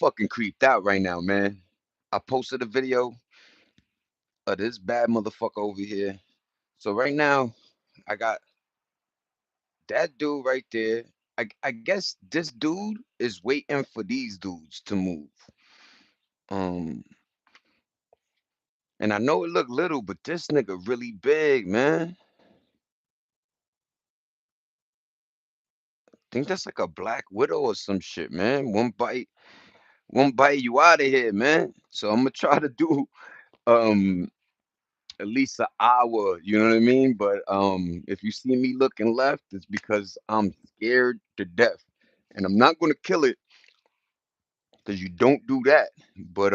fucking creeped out right now, man. I posted a video of this bad motherfucker over here. So right now, I got that dude right there. I guess this dude is waiting for these dudes to move. Um, and I know it look little, but this nigga really big, man. Think that's like a black widow or some shit, man. One bite, you out of here, man. So I'm gonna try to do um at least an hour, you know what I mean? But if you see me looking left, it's because I'm scared to death. And I'm not gonna kill it because you don't do that. But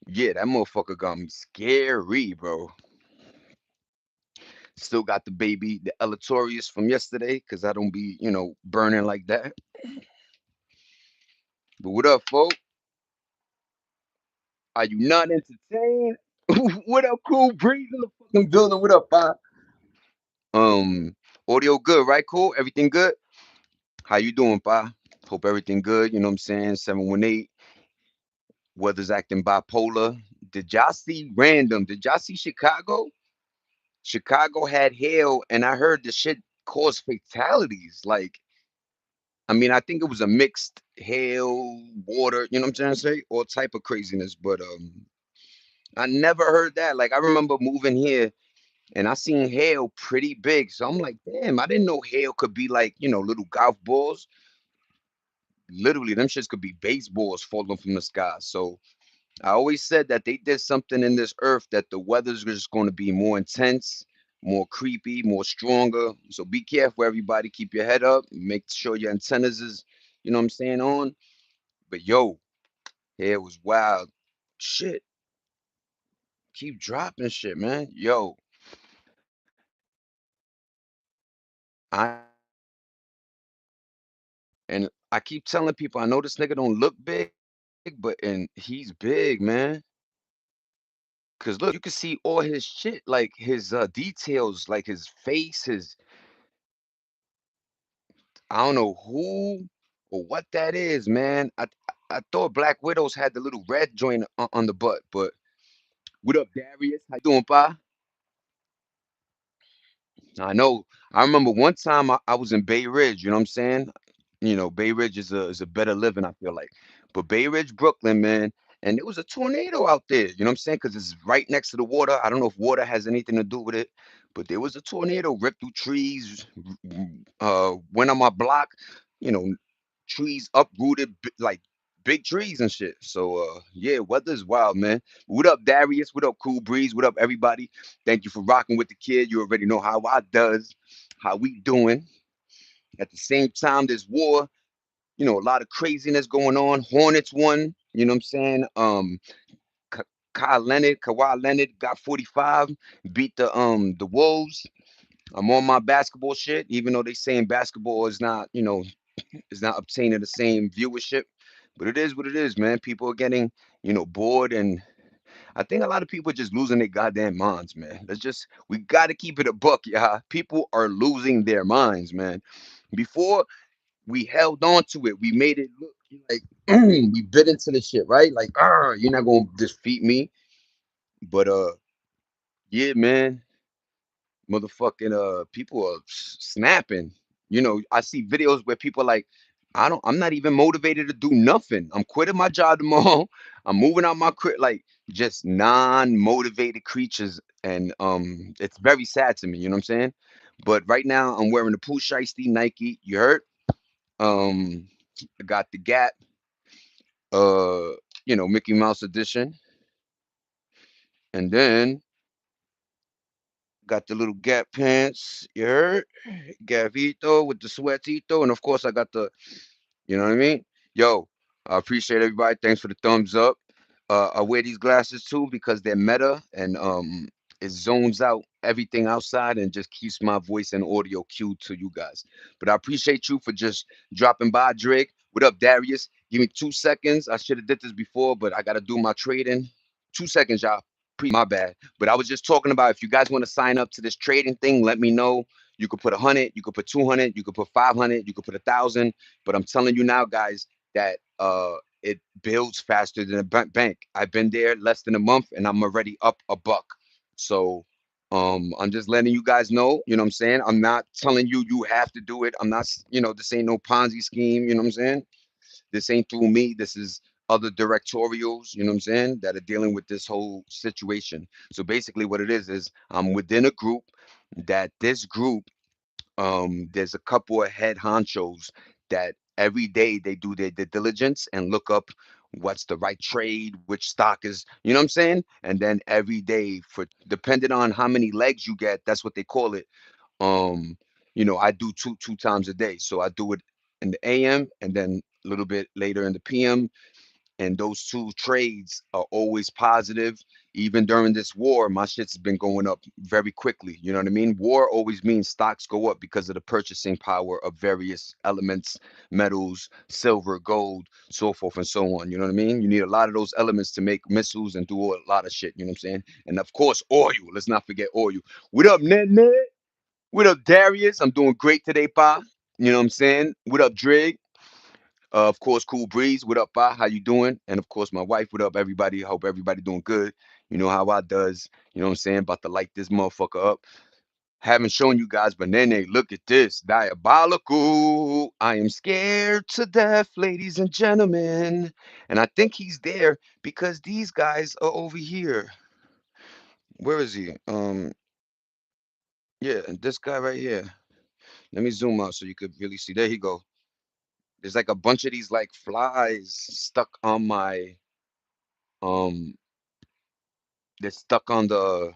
yeah, that motherfucker got me scary, bro. Still got the baby, the Elatorius from yesterday, because I don't be, burning like that. But what up, folks? Are you not entertained? What up, cool breeze in the fucking building? What up, Pa? Um, audio good, right? Cool. Everything good? How you doing, Pa? Hope everything good. You know what I'm saying? 718. Weather's acting bipolar. Did y'all see random? Did y'all see Chicago? Chicago had hail, and I heard the shit caused fatalities. Like, I mean, I think it was a mixed hail, water. You know what I'm trying to say? All type of craziness. But I never heard that. Like, I remember moving here and I seen hail pretty big. So I'm like, damn, I didn't know hail could be like, little golf balls. Literally, them shits could be baseballs falling from the sky. So I always said that they did something in this earth that the weather's just going to be more intense, more creepy, more stronger. So be careful, everybody. Keep your head up. Make sure your antennas is, you know what I'm saying, on. But yo, hail was wild. Shit, keep dropping shit, man. Yo, I and I keep telling people I know this nigga don't look big, but and he's big, man. Cause look, you can see all his shit, like his details, like his face, his I don't know who or what that is, man. I thought Black Widows had the little red joint on the butt, but what up, Darius? How you doing, pa? I know. I remember one time I was in Bay Ridge. You know what I'm saying? Bay Ridge is a better living. I feel like, but Bay Ridge, Brooklyn, man, and there was a tornado out there. You know what I'm saying? Because it's right next to the water. I don't know if water has anything to do with it, but there was a tornado ripped through trees, went on my block. You know, trees uprooted like big trees and shit. So yeah, weather's wild, man. What up, Darius? What up, Cool Breeze? What up, everybody? Thank you for rocking with the kid. You already know how I does, how we doing. At the same time, there's war. A lot of craziness going on. Hornets won. You know what I'm saying? Ka- Kawhi Leonard got 45, beat the Wolves. I'm on my basketball shit, even though they saying basketball is not, is not obtaining the same viewership. But it is what it is, man. People are getting, bored, and I think a lot of people are just losing their goddamn minds, man. We got to keep it a buck, yeah. People are losing their minds, man. Before we held on to it, we made it look like we bit into the shit, right? Like, you're not gonna defeat me. But yeah, man, motherfucking people are snapping. I see videos where people are like, I'm not even motivated to do nothing. I'm quitting my job tomorrow. I'm moving out my crib, like just non-motivated creatures. And it's very sad to me, you know what I'm saying? But right now I'm wearing the Pooh Shiesty Nike. You heard? Um I got the Gap, uh, Mickey Mouse edition. And then got the little Gap pants, you heard? Gavito with the sweatito, and of course I got the, you know what I mean? Yo, I appreciate everybody. Thanks for the thumbs up. I wear these glasses too because they're meta and it zones out everything outside and just keeps my voice and audio cued to you guys. But I appreciate you for just dropping by, Drake. What up, Darius? Give me 2 seconds. I should have did this before, but I gotta do my trading. 2 seconds, y'all. My bad. But I was just talking about if you guys want to sign up to this trading thing, let me know. You could put 100, you could put 200, you could put 500, you could put 1,000. But I'm telling you now, guys, that it builds faster than a bank. I've been there less than a month and I'm already up a buck. So I'm just letting you guys know, you know what I'm saying? I'm not telling you you have to do it. I'm not, this ain't no Ponzi scheme, you know what I'm saying? This ain't through me. This is other directorials, you know what I'm saying, that are dealing with this whole situation. So basically what it is I'm within a group that this group there's a couple of head honchos that every day they do their diligence and look up what's the right trade, which stock is, you know what I'm saying? And then every day, for depending on how many legs you get, that's what they call it. Um, I do two times a day. So I do it in the AM and then a little bit later in the PM, and those two trades are always positive. Even during this war, my shit's been going up very quickly. You know what I mean? War always means stocks go up because of the purchasing power of various elements, metals, silver, gold, so forth and so on. You know what I mean? You need a lot of those elements to make missiles and do a lot of shit. You know what I'm saying? And of course, oil. Let's not forget oil. What up, Ned? Ned? What up, Darius? I'm doing great today, pa. You know what I'm saying? What up, Drig? Of course, Cool Breeze. What up, Pa? How you doing? And of course, my wife. What up, everybody? Hope everybody doing good. You know how I does. You know what I'm saying? About to light this motherfucker up. Haven't shown you guys, but Nene, look at this. Diabolical. I am scared to death, ladies and gentlemen. And I think he's there because these guys are over here. Where is he? Yeah, this guy right here. Let me zoom out so you could really see. There he go. There's like a bunch of these like flies stuck on my um they're stuck on the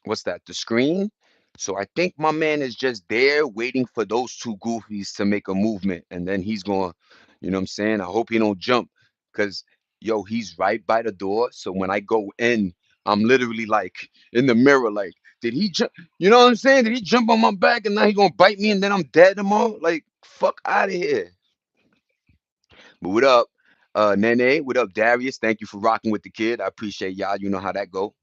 what's that, the screen. So I think my man is just there waiting for those two goofies to make a movement, and then he's going, you know what I'm saying? I hope he don't jump, because yo, he's right by the door. So when I go in, I'm literally like in the mirror, like, did he jump? You know what I'm saying? Did he jump on my back and now he gonna bite me and then I'm dead tomorrow? Like, fuck out of here. But what up, Nene? What up, Darius? Thank you for rocking with the kid. I appreciate y'all. You know how that go.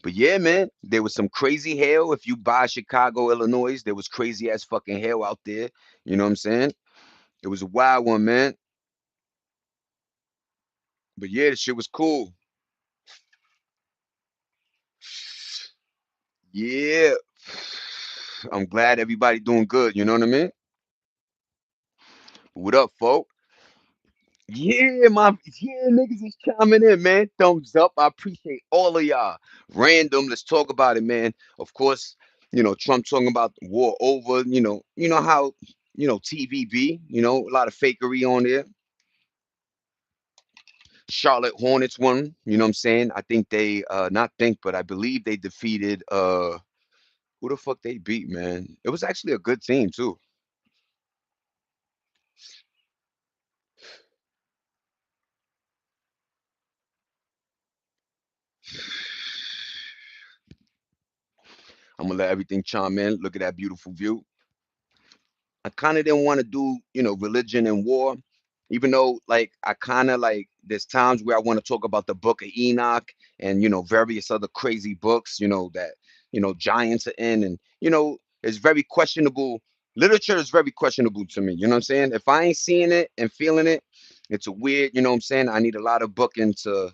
But yeah, man, there was some crazy hail. If you buy Chicago, Illinois, there was crazy ass fucking hail out there. You know what I'm saying? It was a wild one, man. But yeah, the shit was cool. Yeah. I'm glad everybody doing good. You know what I mean? What up, folk? Yeah, niggas is chiming in, man. Thumbs up. I appreciate all of y'all. Random. Let's talk about it, man. Of course, Trump talking about war over. You know how TVB. A lot of fakery on there. Charlotte Hornets won. You know what I'm saying? I think they not think, but I believe they defeated who the fuck they beat, man. It was actually a good team too. I'm gonna let everything chime in. Look at that beautiful view. I kind of didn't want to do, religion and war, even though like I kind of like there's times where I want to talk about the Book of Enoch and various other crazy books, that giants are in, and it's very questionable. Literature is very questionable to me. You know what I'm saying? If I ain't seeing it and feeling it, it's a weird. You know what I'm saying? I need a lot of book into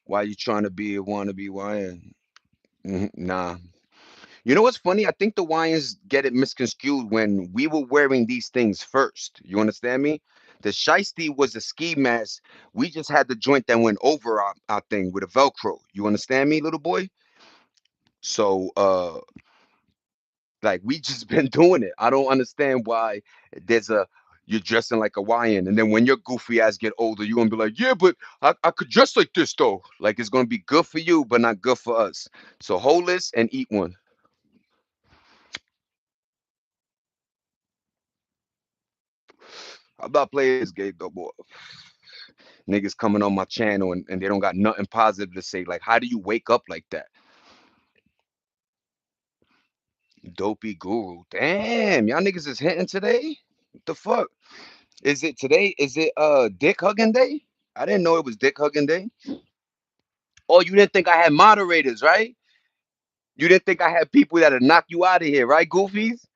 why you trying to be a wannabe YN. Nah, you know what's funny? I think the Wyans get it misconstrued when we were wearing these things first. You understand me? The shiesty was a ski mask. We just had the joint that went over our thing with a Velcro. You understand me, little boy? So like we just been doing it. I don't understand why there's a you're dressing like a Hawaiian, and then when your goofy ass get older, you're gonna be like, yeah, but I could dress like this though. Like it's gonna be good for you, but not good for us. So hold this and eat one. I'm not playing this game no more. Niggas coming on my channel and they don't got nothing positive to say. Like, how do you wake up like that? Dopey guru. Damn, y'all niggas is hitting today? What the fuck? Is it today? Is it dick hugging day? I didn't know it was dick hugging day. Oh, you didn't think I had moderators, right? You didn't think I had people that'll knock you out of here, right, Goofies?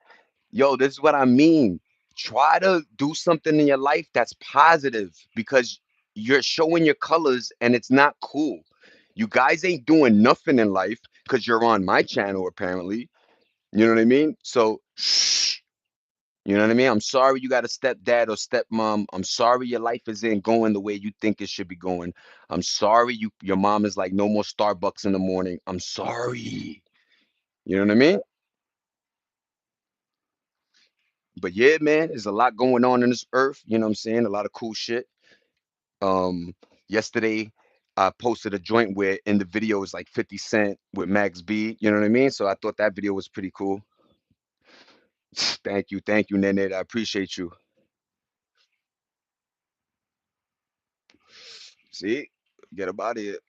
Yo, this is what I mean. Try to do something in your life that's positive because you're showing your colors and it's not cool. You guys ain't doing nothing in life because you're on my channel apparently. You know what I mean? So shh. You know what I mean? I'm sorry you got a stepdad or stepmom. I'm sorry your life isn't going the way you think it should be going. I'm sorry your mom is like no more Starbucks in the morning. I'm sorry. You know what I mean? But yeah, man, there's a lot going on in this earth. You know what I'm saying? A lot of cool shit. Um, Yesterday I posted a joint where in the video is like 50 Cent with Max B. You know what I mean? So I thought that video was pretty cool. Thank you, Nene. I appreciate you. See, get about it.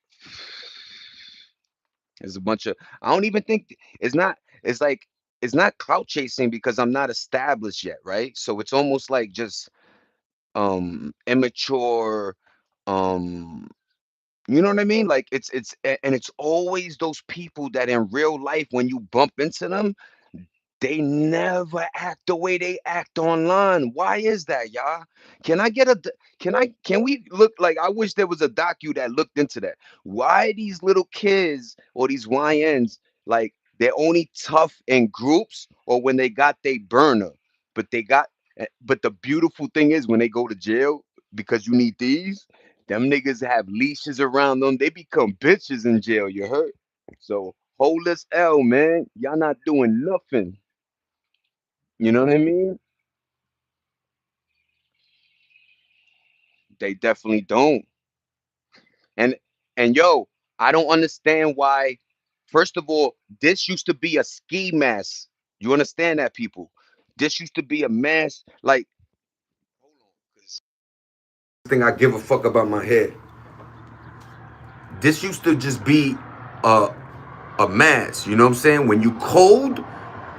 There's a bunch of I don't even think it's not it's like it's not clout chasing because I'm not established yet, right? So it's almost like just immature um you know what I mean? Like and it's always those people that in real life when you bump into them they never act the way they act online. Why is that, y'all? Can I get a can we look like I wish there was a docu that looked into that. Why these little kids or these YNs like they're only tough in groups or when they got they burner. But they got but the beautiful thing is when they go to jail because you need these, them niggas have leashes around them. They become bitches in jail, you heard? So hold this L, man. Y'all not doing nothing. You know what I mean? They definitely don't. And yo, I don't understand why. First of all, this used to be a ski mask. You understand that, people? This used to be a mask. Like, hold on, 'cause thing I give a fuck about my hair. This used to just be a a mask. You know what I'm saying? When you cold,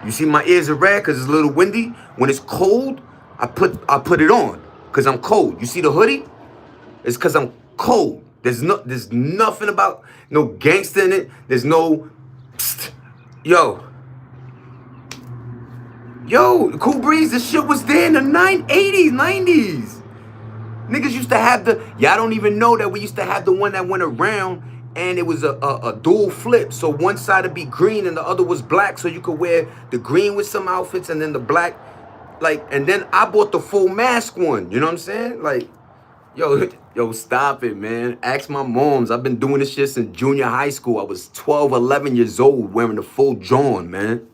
you see my ears are red because it's a little windy. When it's cold, I put it on because I'm cold. You see the hoodie? It's because I'm cold. There's nothing about no gangster in it. There's no psst. Yo, Cool Breeze, this shit was there in the 80s, 90s. Niggas used to have the, y'all don't even know that we used to have the one that went around and it was a dual flip. So one side would be green and the other was black. So you could wear the green with some outfits and then the black. Like, and then I bought the full mask one. You know what I'm saying? Like, yo, stop it, man. Ask my moms. I've been doing this shit since junior high school. I was 12, 11 years old wearing the full John, man.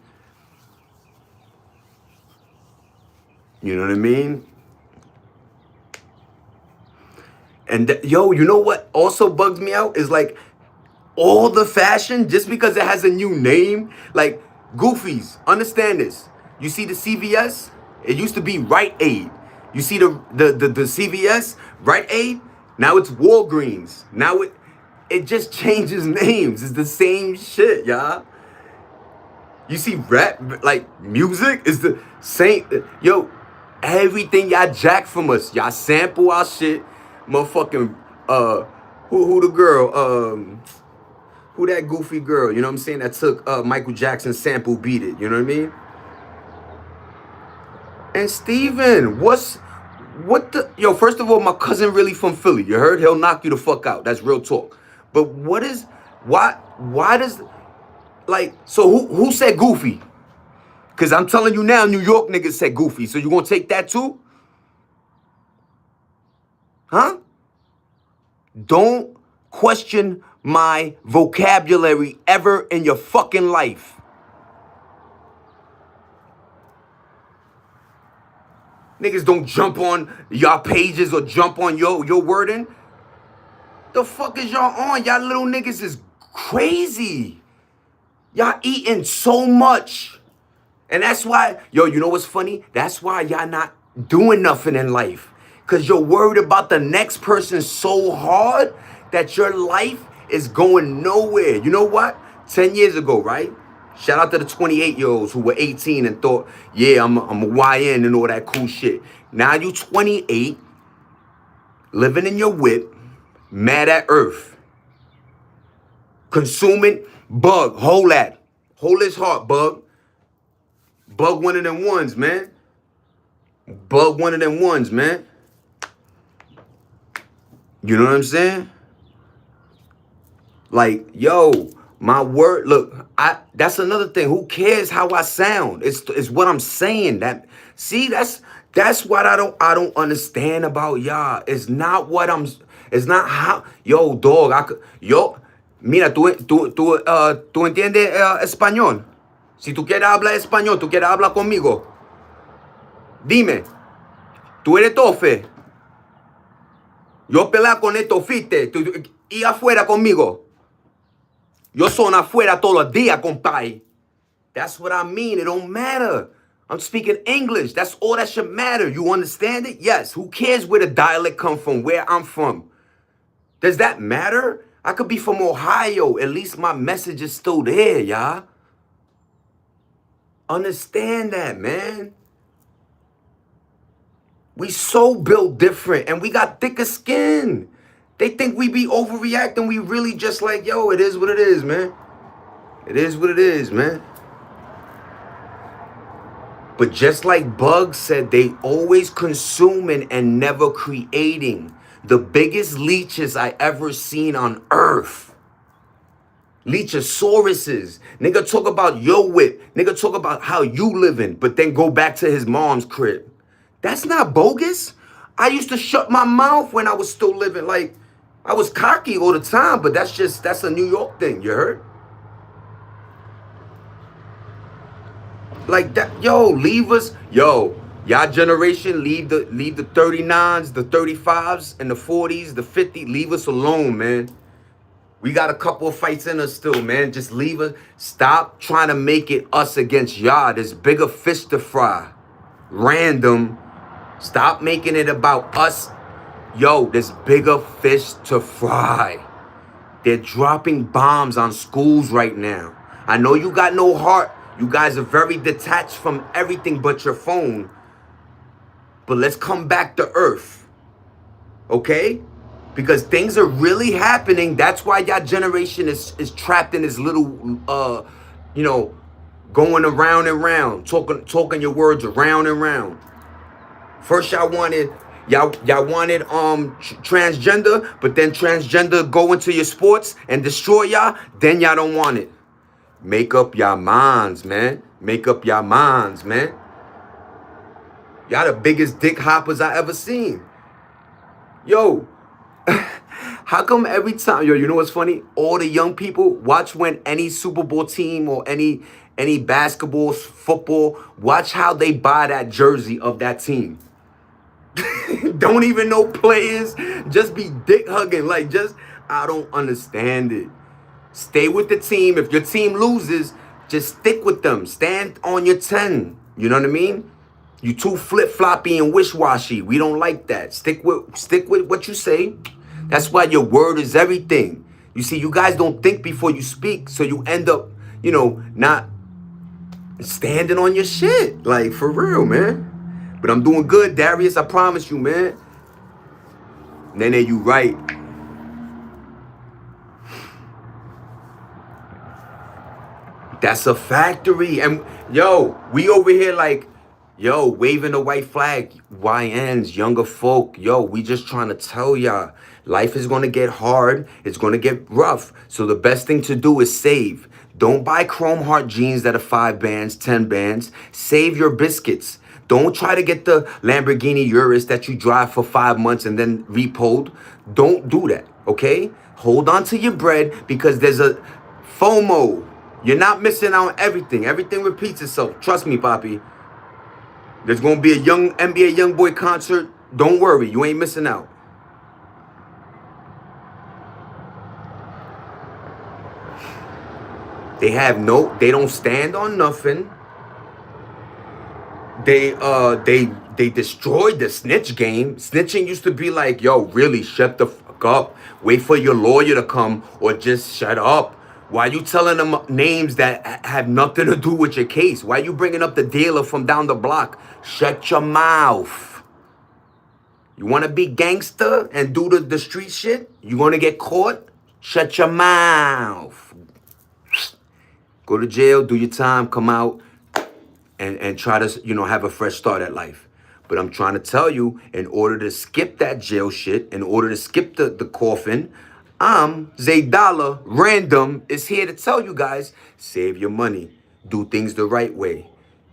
You know what I mean? And yo, you know what also bugs me out is like all the fashion just because it has a new name. Like Goofies, understand this. You see the CVS? It used to be Rite Aid. You see the CVS, Rite Aid? Now it's Walgreens. Now it just changes names. It's the same shit, y'all. You see rap, like music is the same. Yo, everything y'all jack from us. Y'all sample our shit. Motherfucking, who the girl? Who that goofy girl? You know what I'm saying? That took Michael Jackson's sample, beat it. You know what I mean? And Steven, what the, yo, first of all, my cousin really from Philly. You heard? He'll knock you the fuck out. That's real talk. But why does, like, so who said goofy? Because I'm telling you now, New York niggas said goofy. So you gonna take that too? Huh? Don't question my vocabulary ever in your fucking life. Niggas don't jump on y'all pages or jump on your wording. The fuck is y'all on? Y'all little niggas is crazy. Y'all eating so much. And that's why, yo, you know what's funny? That's why y'all not doing nothing in life. Because you're worried about the next person so hard that your life is going nowhere. You know what? 10 years ago, right? Shout out to the 28-year-olds who were 18 and thought, yeah, I'm a YN and all that cool shit. Now you 28, living in your whip, mad at Earth. Consuming, bug, hold that. Hold his heart, bug. Bug one of them ones, man. Bug one of them ones, man. You know what I'm saying? Like, yo, my word, look, that's another thing. Who cares how I sound? It's what I'm saying. That see, that's what I don't understand about y'all. It's not what I'm it's not how yo, dog, yo, mira, tú entiendes español. Si tú quieres hablar español, tú quieres hablar conmigo. Dime, tú eres tofe. Yo pelea con esto, fiste. Y afuera conmigo. Yo son afuera todos los días, compadre. That's what I mean. It don't matter. I'm speaking English. That's all that should matter. You understand it? Yes. Who cares where the dialect come from, where I'm from? Does that matter? I could be from Ohio. At least my message is still there, y'all. Understand that, man. We so built different and we got thicker skin. They think we be overreacting. We really just like, yo, it is what it is, man. It is what it is, man. But just like Bug said, they always consuming and never creating. The biggest leeches I ever seen on earth. Leechosauruses. Nigga talk about your whip. Nigga talk about how you living, but then go back to his mom's crib. That's not bogus. I used to shut my mouth when I was still living. Like, I was cocky all the time, but that's a New York thing, you heard? Like that, yo, leave us, yo, y'all generation, leave the 39s, the 35s, and the 40s, the 50s, leave us alone, man. We got a couple of fights in us still, man. Just leave us. Stop trying to make it us against y'all. There's bigger fish to fry. Random. Stop making it about us. Yo, there's bigger fish to fry. They're dropping bombs on schools right now. I know you got no heart. You guys are very detached from everything but your phone. But let's come back to earth. Okay? Because things are really happening. That's why y'all generation is trapped in this little you know, going around and round, talking your words around and round. First y'all wanted transgender, but then transgender go into your sports and destroy y'all, then y'all don't want it. Make up your minds, man. Make up your minds, man. Y'all the biggest dick hoppers I ever seen. Yo, how come every time, yo, you know what's funny? All the young people watch when any Super Bowl team or any basketball, football, watch how they buy that jersey of that team. Don't even know players, just be dick hugging. Like, just, I don't understand it. Stay with the team. If your team loses, just stick with them. Stand on your 10. You know what I mean? You too flip-floppy and wish-washy. We don't like that. Stick with what you say. That's why your word is everything. You see, you guys don't think before you speak, so you end up, not standing on your shit. Like, for real, man. But I'm doing good, Darius. I promise you, man. Nene, you right. That's a factory. And yo, we over here like, yo, waving the white flag. YNs, younger folk. Yo, we just trying to tell y'all, life is going to get hard. It's going to get rough. So the best thing to do is save. Don't buy chrome heart jeans that are 5 bands, 10 bands. Save your biscuits. Don't try to get the Lamborghini Urus that you drive for 5 months and then repoed. Don't do that, okay? Hold on to your bread because there's a FOMO. You're not missing out on everything. Everything repeats itself. Trust me, Poppy. There's going to be a young NBA YoungBoy concert. Don't worry. You ain't missing out. They don't stand on nothing. They destroyed the snitch game. Snitching used to be like, yo, really, shut the fuck up. Wait for your lawyer to come or just shut up. Why you telling them names that have nothing to do with your case? Why you bringing up the dealer from down the block? Shut your mouth. You want to be gangster and do the street shit? You going to get caught? Shut your mouth. Go to jail, do your time, come out, and try to, have a fresh start at life. But I'm trying to tell you, in order to skip that jail shit, in order to skip the coffin, I'm Zay Dollar, random, is here to tell you guys, save your money. Do things the right way.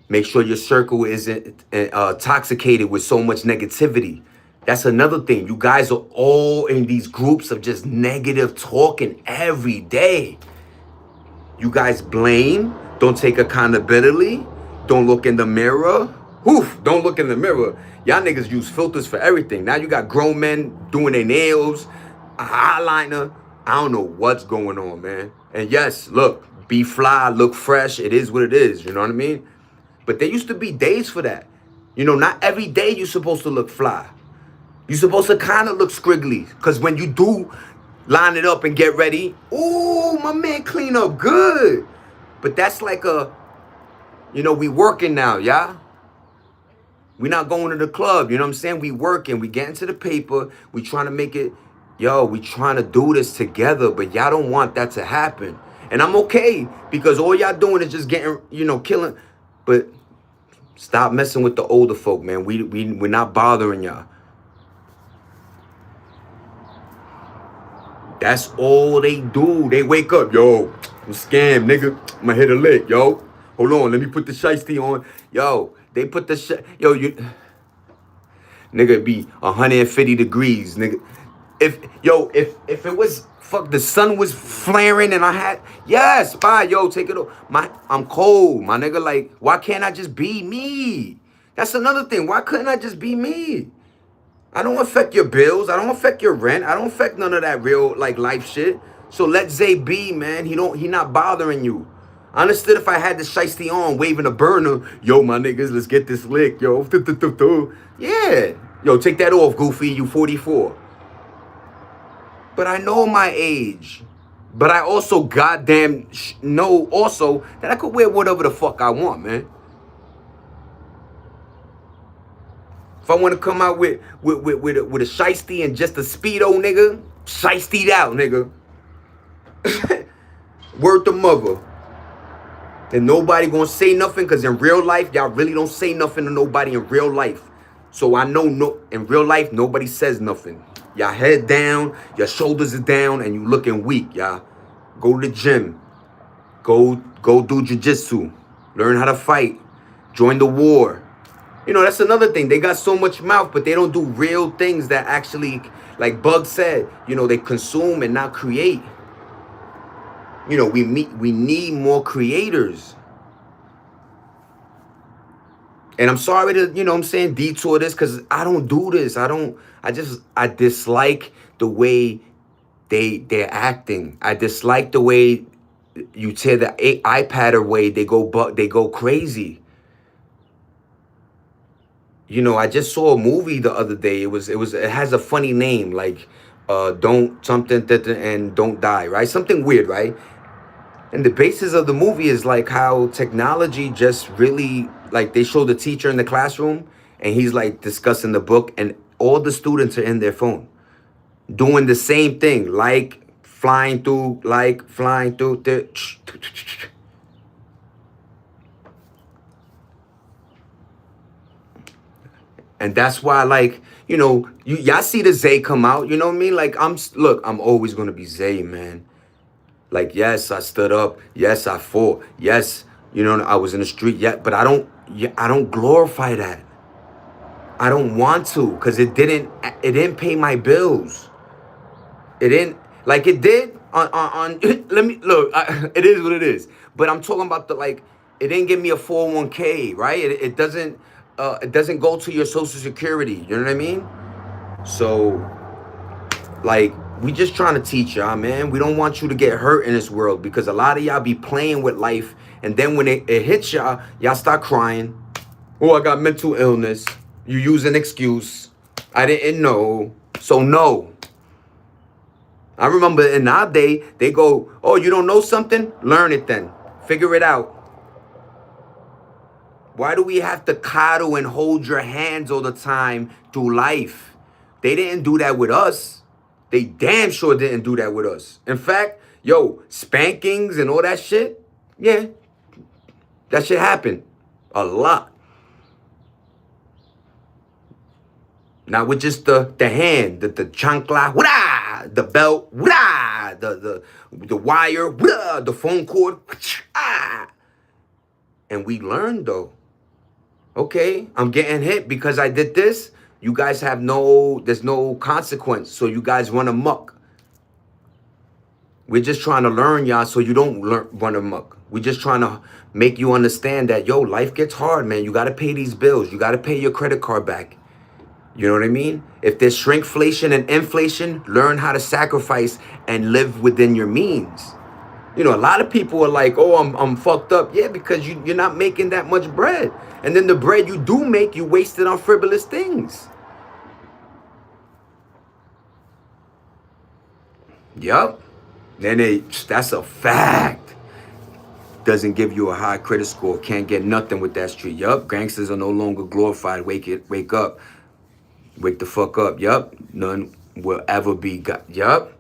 Make sure your circle isn't intoxicated with so much negativity. That's another thing. You guys are all in these groups of just negative talking every day. You guys blame, don't take accountability, don't look in the mirror. Oof, don't look in the mirror. Y'all niggas use filters for everything. Now you got grown men doing their nails, a eyeliner. I don't know what's going on, man. And yes, look, be fly, look fresh. It is what it is. You know what I mean? But there used to be days for that. You know, not every day you're supposed to look fly. You're supposed to kind of look scriggly. Because when you do line it up and get ready, ooh, my man clean up good. But that's like we working now, yeah? We not going to the club, you know what I'm saying? We working, we getting to the paper, we trying to make it, we trying to do this together, but y'all don't want that to happen. And I'm okay, because all y'all doing is just getting, killing. But stop messing with the older folk, man. We're not bothering y'all. That's all they do. They wake up, yo, I'm scam, nigga. I'm gonna hit a lick, yo. Hold on, let me put the shiesty on. Yo, they put the nigga, it be 150 degrees, nigga. If it was the sun was flaring and I had yes, bye, yo, take it off. I'm cold, my nigga. Like, why can't I just be me? That's another thing. Why couldn't I just be me? I don't affect your bills. I don't affect your rent. I don't affect none of that real life shit. So let Zay be, man. He not bothering you. I understood if I had the shiesty on, waving a burner. Yo, my niggas, let's get this lick, yo. Yeah. Yo, take that off, Goofy. You 44. But I know my age. But I also goddamn know also that I could wear whatever the fuck I want, man. If I want to come out with a shiesty and just a speedo, nigga, shiestyed out, nigga. Word to mother. And nobody gonna say nothing, because in real life, y'all really don't say nothing to nobody in real life. So I know in real life, nobody says nothing. Y'all head down, your shoulders are down, and you looking weak, y'all. Go to the gym. Go do jiu-jitsu. Learn how to fight. Join the war. That's another thing. They got so much mouth, but they don't do real things that actually, like Bug said, they consume and not create. We need more creators. And I'm sorry to, detour this, because I don't do this. I dislike the way they're acting. I dislike the way you tear the iPad away, they go crazy. I just saw a movie the other day. It has a funny name, like don't something and don't die, right? Something weird, right? And the basis of the movie is like how technology just really, like, they show the teacher in the classroom and he's like discussing the book, and all the students are in their phone doing the same thing, like flying through the and that's why, like, y'all see the Zay come out, you know what I mean? Like, I'm always gonna be Zay, man. Like, yes, I stood up. Yes, I fought. Yes, I was in the street. Yeah, but I don't glorify that. I don't want to, because it didn't pay my bills. It didn't, like it did on let me look. It is what it is. But I'm talking about it didn't give me a 401k, right? It doesn't go to your social security. You know what I mean? So, like, we just trying to teach y'all, man. We don't want you to get hurt in this world, because a lot of y'all be playing with life, and then when it hits y'all start crying. Oh, I got mental illness. You use an excuse. I didn't know. So no. I remember in our day, they go, oh, you don't know something? Learn it then. Figure it out. Why do we have to coddle and hold your hands all the time through life? They didn't do that with us. They damn sure didn't do that with us. In fact, spankings and all that shit, yeah, that shit happened a lot. Not with just the hand, the chancla, the belt, the wire, the phone cord, and we learned though. Okay, I'm getting hit because I did this. You guys have there's no consequence, so you guys run amok. We're just trying to learn y'all so you don't run amok. We're just trying to make you understand that, yo, life gets hard, man. You got to pay these bills. You got to pay your credit card back. You know what I mean? If there's shrinkflation and inflation, learn how to sacrifice and live within your means. You know, a lot of people are like, oh, I'm fucked up. Yeah, because you're not making that much bread. And then the bread you do make, you waste it on frivolous things. Yup. That's a fact. Doesn't give you a high credit score. Can't get nothing with that street. Yup. Gangsters are no longer glorified. Wake up. Wake the fuck up. Yup. None will ever be got. Yup.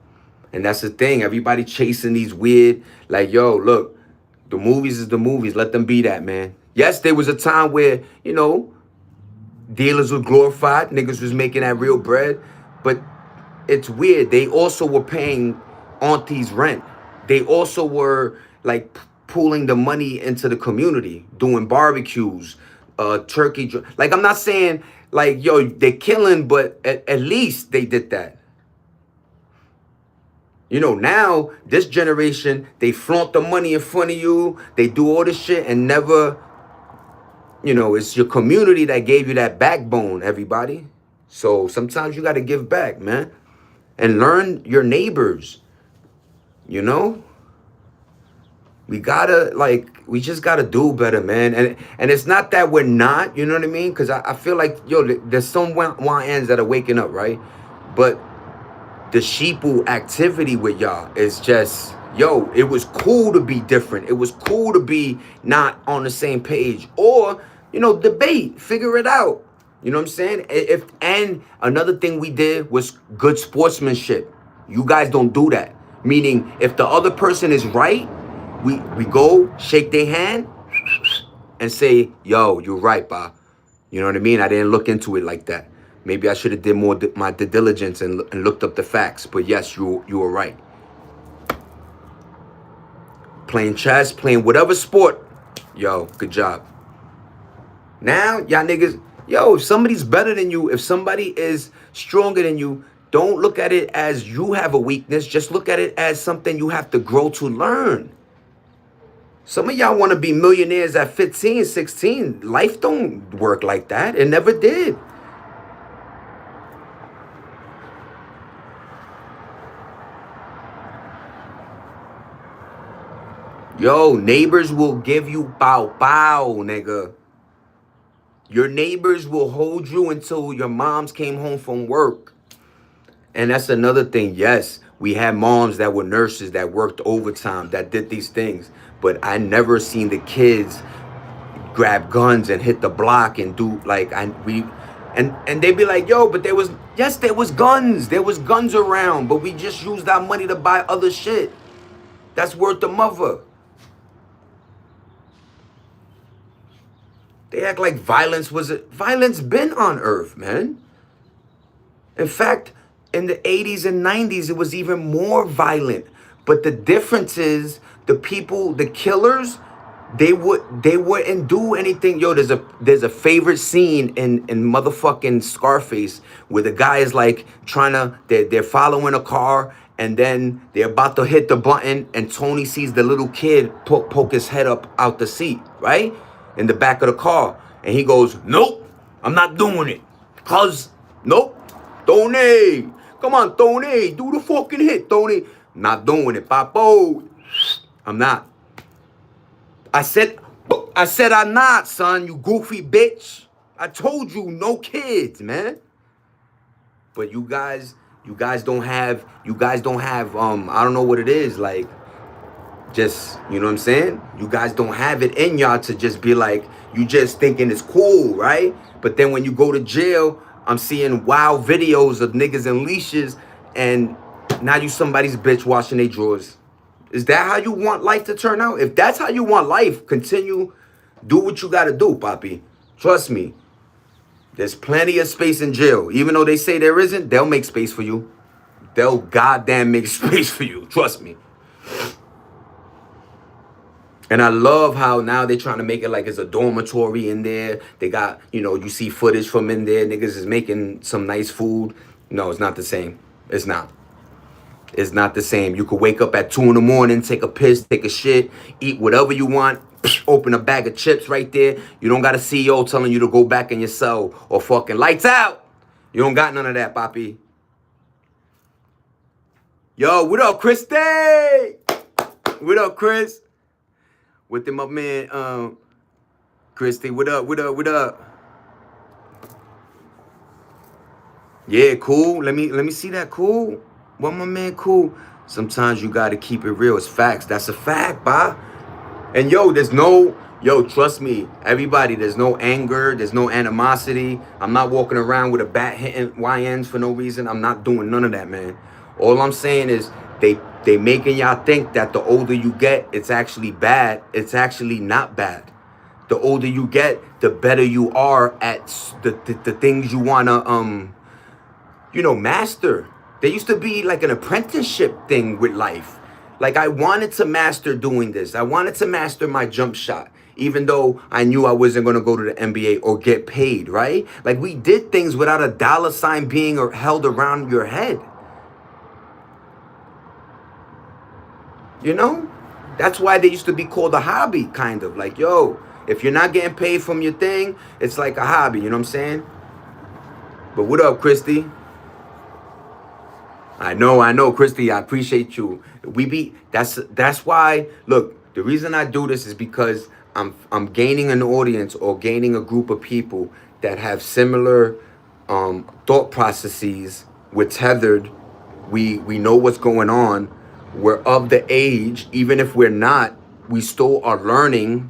And that's the thing. Everybody chasing these weird, like, yo, look, the movies is the movies. Let them be that, man. Yes, there was a time where, dealers were glorified. Niggas was making that real bread. But it's weird. They also were paying aunties rent. They also were like pooling the money into the community, doing barbecues, turkey. Like, I'm not saying like, yo, they're killing, but at least they did that. Now this generation, they flaunt the money in front of you. They do all this shit and never, it's your community that gave you that backbone, everybody. So sometimes you got to give back, man, and learn your neighbors. We just gotta do better, man. And it's not that we're not, you know what I mean? Because I feel like, yo, there's some ends that are waking up, right? But the sheeple activity with y'all is just, yo, it was cool to be different. It was cool to be not on the same page, or, debate, figure it out. You know what I'm saying? And another thing we did was good sportsmanship. You guys don't do that. Meaning, if the other person is right, we go shake their hand and say, yo, you're right, ba. You know what I mean? I didn't look into it like that. Maybe I should have did more my due diligence and looked up the facts. But yes, you were right. Playing chess, playing whatever sport, yo, good job. Now, y'all niggas, yo, if somebody's better than you, if somebody is stronger than you, don't look at it as you have a weakness. Just look at it as something you have to grow to learn. Some of y'all want to be millionaires at 15, 16. Life don't work like that. It never did. Yo, neighbors will give you bow bow, nigga. Your neighbors will hold you until your moms came home from work. And that's another thing. Yes, we had moms that were nurses that worked overtime, that did these things. But I never seen the kids grab guns and hit the block and do like and they'd be like, yo, but there was guns. There was guns around, but we just used our money to buy other shit. That's worth the mother. They act like violence been on earth, man. In fact, in the 80s and 90s, it was even more violent. But the difference is the people, the killers, they wouldn't do anything. Yo, there's a favorite scene in motherfucking Scarface where the guy is like they're following a car and then they're about to hit the button and Tony sees the little kid poke his head up out the seat, right? In the back of the car. And he goes, nope, I'm not doing it. Cause, nope, Tony, come on, Tony, do the fucking hit, Tony. Not doing it, Papo. I'm not. I said I'm not, son, you goofy bitch. I told you, no kids, man. But you guys don't have, I don't know what it is, like, just, you know what I'm saying? You guys don't have it in y'all to just be like, you just thinking it's cool, right? But then when you go to jail, I'm seeing wild videos of niggas in leashes and now you somebody's bitch washing their drawers. Is that how you want life to turn out? If that's how you want life, continue, do what you gotta do, Papi. Trust me. There's plenty of space in jail. Even though they say there isn't, they'll make space for you. They'll goddamn make space for you. Trust me. And I love how now they're trying to make it like it's a dormitory in there. They got, you see footage from in there. Niggas is making some nice food. No, it's not the same. It's not. It's not the same. You could wake up at 2 in the morning, take a piss, take a shit, eat whatever you want, open a bag of chips right there. You don't got a CEO telling you to go back in your cell or fucking lights out. You don't got none of that, Papi. Yo, what up, Christy? What up, Chris? With them up, man, Christy, what up, what up, what up? Yeah, cool. Let me see that, cool. What my man, cool. Sometimes you gotta keep it real. It's facts. That's a fact, bah. And trust me, everybody, there's no anger, there's no animosity. I'm not walking around with a bat hitting YNs for no reason. I'm not doing none of that, man. All I'm saying is they making y'all think that the older you get, it's actually bad. It's actually not bad. The older you get, the better you are at the things you wanna master. There used to be like an apprenticeship thing with life. Like I wanted to master doing this. I wanted to master my jump shot, even though I knew I wasn't going to go to the NBA or get paid, right? Like we did things without a dollar sign being held around your head. That's why they used to be called a hobby, kind of. Like, yo, if you're not getting paid from your thing, it's like a hobby, you know what I'm saying? But what up, Christy? I know, Christy. I appreciate you. That's why. Look, the reason I do this is because I'm gaining an audience or gaining a group of people that have similar thought processes. We're tethered. We know what's going on. We're of the age, even if we're not. We still are learning.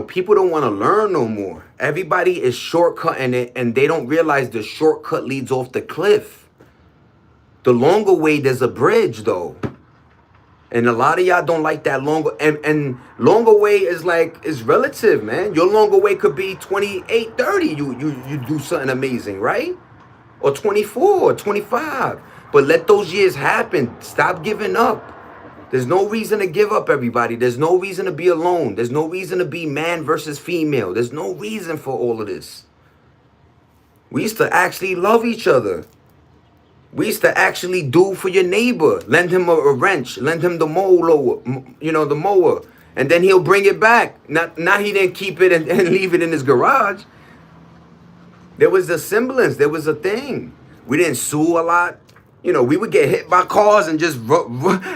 People don't want to learn no more. Everybody is shortcutting it, and they don't realize the shortcut leads off the cliff. The longer way, there's a bridge, though. And a lot of y'all don't like that longer. And longer way is relative, man. Your longer way could be 28, 30. You do something amazing, right? Or 24, or 25. But let those years happen. Stop giving up. There's no reason to give up, everybody. There's no reason to be alone. There's no reason to be man versus female. There's no reason for all of this. We used to actually love each other. We used to actually do for your neighbor. Lend him a wrench. Lend him the the mower. And then he'll bring it back. Now he didn't keep it and leave it in his garage. There was a semblance. There was a thing. We didn't sue a lot. We would get hit by cars and just...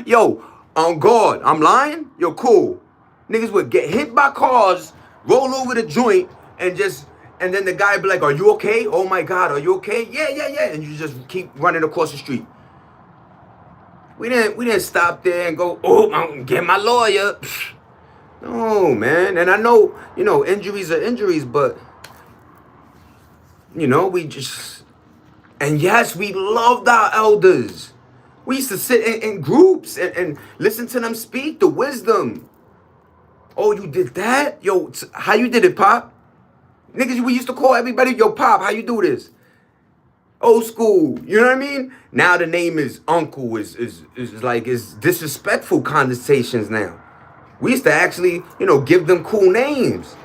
Yo, on guard. I'm lying? Yo, cool. Niggas would get hit by cars, roll over the joint, and then the guy be like, are you okay? Oh my God, are you okay? Yeah. And you just keep running across the street. We didn't stop there and go, oh, I'm gonna get my lawyer. No, man. And I know, injuries are injuries, but, we just... And yes, we loved our elders. We used to sit in groups and listen to them speak the wisdom. Oh, you did that? Yo, how you did it, Pop? Niggas, we used to call everybody, yo, Pop, how you do this? Old school, you know what I mean? Now the name is Uncle, is disrespectful connotations now. We used to actually, give them cool names.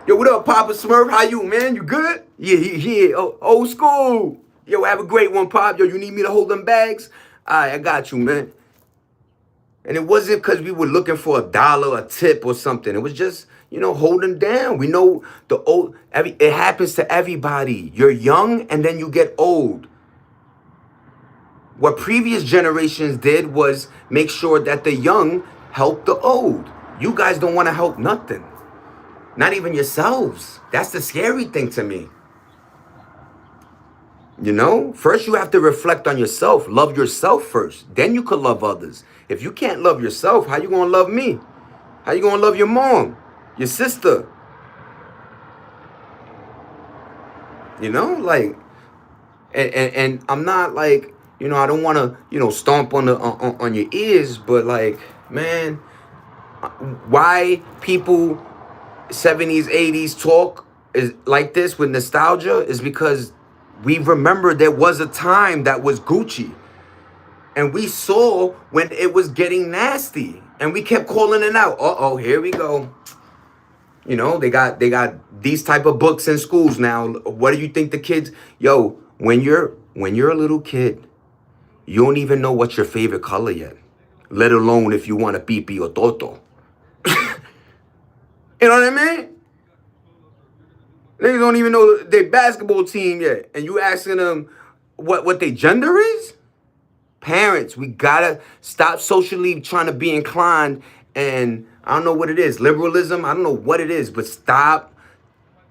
Yo, what up, Papa Smurf? How you, man? You good? Yeah. Oh, old school. Yo, have a great one, Pop. Yo, you need me to hold them bags? All right, I got you, man. And it wasn't because we were looking for $1, a tip or something. It was just, holding down. We know it happens to everybody. You're young and then you get old. What previous generations did was make sure that the young help the old. You guys don't want to help nothing. Not even yourselves. That's the scary thing to me. First you have to reflect on yourself. Love yourself first. Then you could love others. If you can't love yourself, how you going to love me? How you going to love your mom? Your sister? And I'm not like, I don't want to, stomp on your ears, but man, why people 70s, 80s talk is like this with nostalgia is because we remember there was a time that was Gucci, and we saw when it was getting nasty, and we kept calling it out. Uh-oh, here we go. They got these type of books in schools now. What do you think the kids? Yo, when you're a little kid, you don't even know what's your favorite color yet, let alone if you want a pipi or toto. You know what I mean? They don't even know their basketball team yet, and you asking them what their gender is. Parents, we gotta stop socially trying to be inclined, and I don't know what it is, liberalism. I don't know what it is, but stop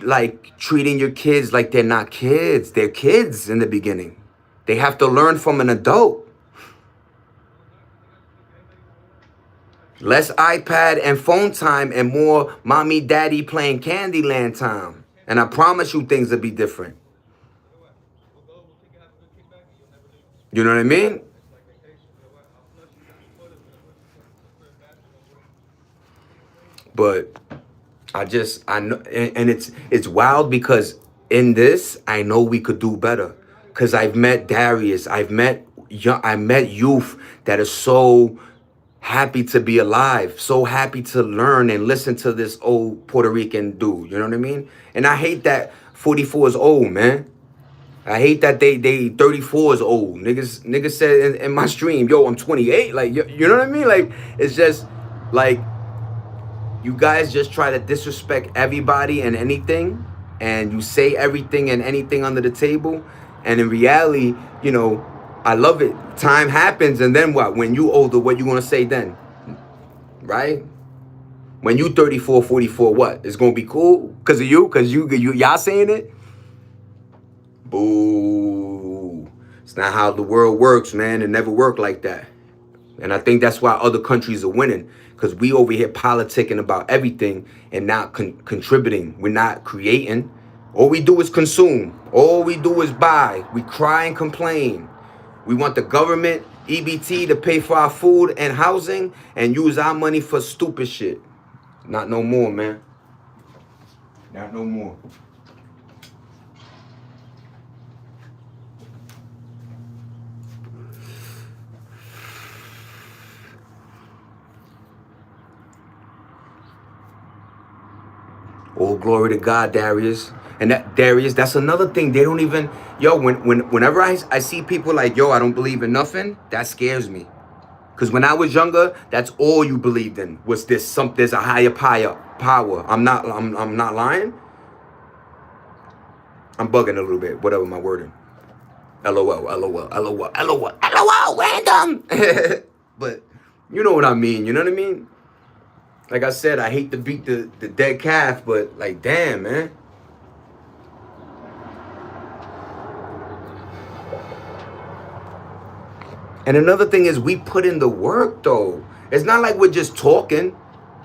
like treating your kids like they're not kids. They're kids in the beginning. They have to learn from an adult. Less iPad and phone time and more mommy, daddy playing Candyland time. And I promise you things will be different. You know what I mean? But I know, and it's wild because in this I know we could do better. Cause I've met Darius, I met youth that are so happy to be alive, so happy to learn and listen to this old Puerto Rican dude. You know what I mean? And I hate that 44 is old, man. I hate that they 34 is old. Niggas said in my stream, yo, I'm 28. Like you know what I mean? Like it's just like you guys just try to disrespect everybody and anything, and you say everything and anything under the table, and in reality, I love it. Time happens, and then what? When you older, what you gonna say then? Right? When you 34, 44, what? It's gonna be cool because of you? Because y'all saying it? Boo. It's not how the world works, man. It never worked like that. And I think that's why other countries are winning, because we over here politicking about everything and not contributing. We're not creating. All we do is consume. All we do is buy. We cry and complain. We want the government, EBT, to pay for our food and housing and use our money for stupid shit. Not no more, man. Not no more. All glory to God, Darius. And that Darius, that's another thing. They don't even, yo, whenever I see people like, yo, I don't believe in nothing, that scares me. Because when I was younger, that's all you believed in. Was there's a higher power. I'm not lying. I'm bugging a little bit, whatever my wording. LOL, LOL, LOL, LOL, LOL, random. But you know what I mean, you know what I mean? Like I said, I hate to beat the dead calf, but like, damn, man. And another thing is we put in the work, though. It's not like we're just talking.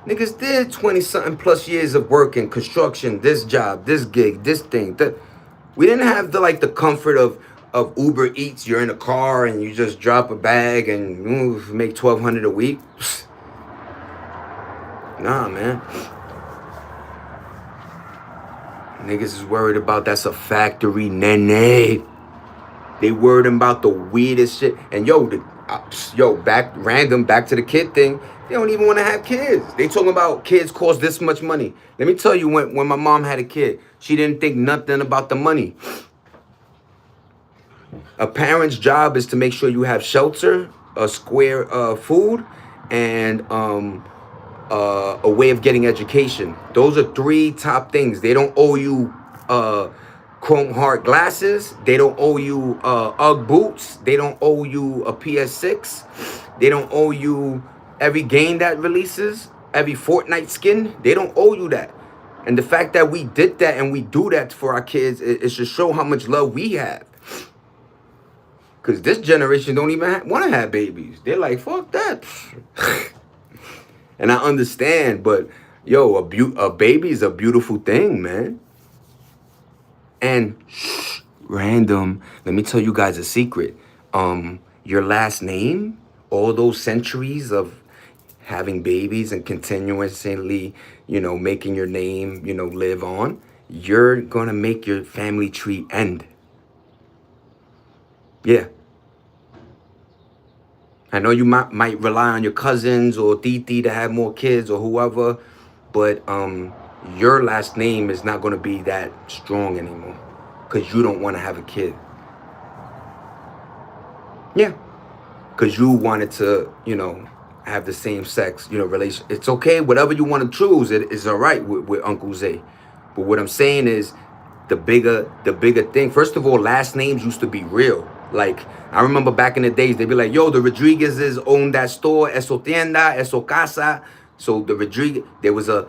Niggas did 20-something plus years of work in construction, this job, this gig, this thing. We didn't have the comfort of Uber Eats. You're in a car and you just drop a bag and make $1,200 a week. Nah, man. Niggas is worried about that's a factory, nene. They worried about the weirdest shit. And back to the kid thing. They don't even want to have kids. They talking about kids cost this much money. Let me tell you, when my mom had a kid, she didn't think nothing about the money. A parent's job is to make sure you have shelter, a square food, and a way of getting education. Those are three top things. They don't owe you chrome heart glasses. They don't owe you UGG boots. They don't owe you a PS6. They don't owe you every game that releases, every Fortnite skin. They don't owe you that. And the fact that we did that and we do that for our kids is to show how much love we have. Because this generation don't even want to have babies. They're like, fuck that. And I understand, but yo, a baby is a beautiful thing, man. And random, let me tell you guys a secret. Your last name, all those centuries of having babies and continuously, making your name, live on, you're gonna make your family tree end. Yeah. I know you might rely on your cousins or titi to have more kids or whoever, but your last name is not gonna be that strong anymore because you don't want to have a kid. Yeah, because you wanted to, have the same sex, relation. It's okay, whatever you want to choose, it is all right with Uncle Zay. But what I'm saying is, the bigger thing. First of all, last names used to be real. Like I remember back in the days, they'd be like, "Yo, the Rodriguezes own that store, eso tienda, eso casa." So the Rodriguez, there was a,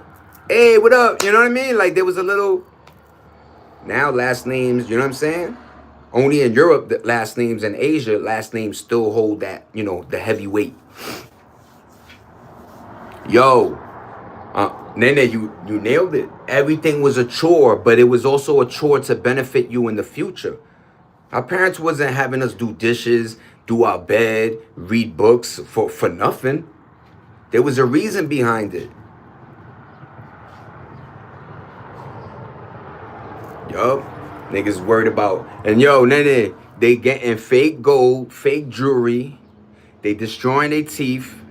"Hey, what up?" You know what I mean? Like there was a little. Now last names, you know what I'm saying? Only in Europe, the last names in Asia, last names still hold that, the heavy weight. Yo, Nene, you nailed it. Everything was a chore, but it was also a chore to benefit you in the future. Our parents wasn't having us do dishes, do our bed, read books for nothing. There was a reason behind it. Yup. Niggas worried about. And yo, Nene, they getting fake gold, fake jewelry. They destroying their teeth.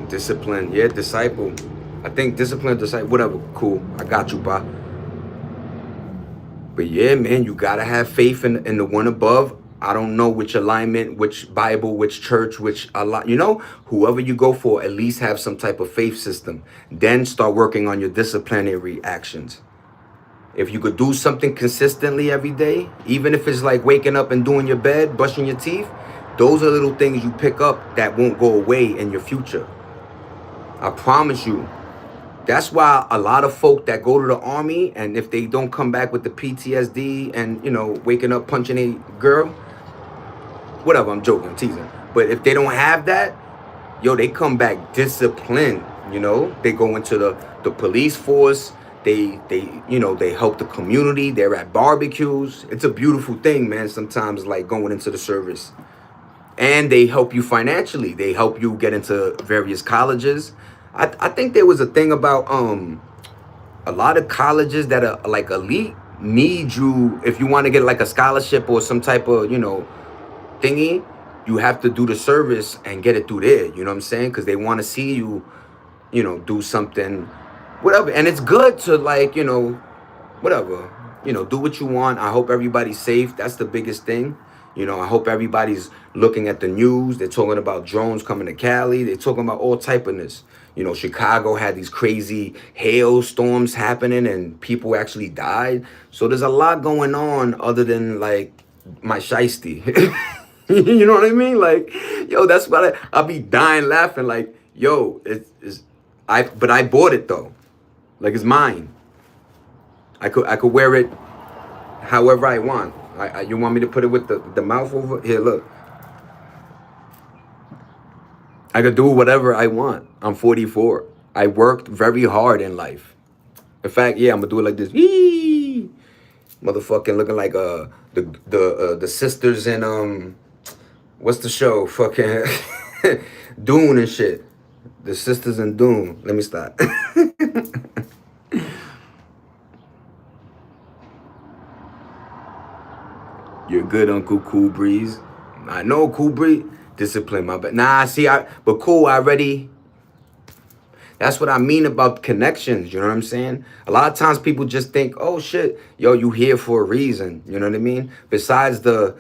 Discipline, yeah, disciple. I think discipline, disciple, whatever. Cool. I got you, bro. But yeah, man, you gotta have faith in the one above. I don't know which alignment, which Bible, which church, which Allah, whoever you go for, at least have some type of faith system. Then start working on your disciplinary actions. If you could do something consistently every day, even if it's like waking up and doing your bed, brushing your teeth, those are little things you pick up that won't go away in your future. I promise you. That's why a lot of folk that go to the army, and if they don't come back with the PTSD and, waking up punching a girl, whatever, I'm joking, I'm teasing. But if they don't have that, yo, they come back disciplined, They go into the police force, they help the community, they're at barbecues. It's a beautiful thing, man, sometimes like going into the service. And they help you financially. They help you get into various colleges. I think there was a thing about a lot of colleges that are like elite need you if you want to get like a scholarship or some type of thingy. You have to do the service and get it through there. You know what I'm saying? Because they want to see you, do something, whatever. And it's good to like whatever, do what you want. I hope everybody's safe. That's the biggest thing. I hope everybody's looking at the news. They're talking about drones coming to Cali. They're talking about all type of this. Chicago had these crazy hailstorms happening and people actually died. So there's a lot going on other than like my shiesty. You know what I mean? Like, yo, that's what I'll be dying laughing. Like, yo, but I bought it though. Like it's mine. I could wear it however I want. You want me to put it with the mouth over? Here, look. I could do whatever I want. I'm 44. I worked very hard in life. In fact, yeah, I'm gonna do it like this. Yee! Motherfucking looking like the sisters in what's the show? Fucking Dune and shit. The sisters in Dune. Let me stop. You're good, Uncle Cool Breeze. I know Cool Breeze. Discipline, my bad. Nah, see, but cool, I already. That's what I mean about connections. You know what I'm saying? A lot of times people just think, oh shit, yo, you here for a reason. You know what I mean? Besides the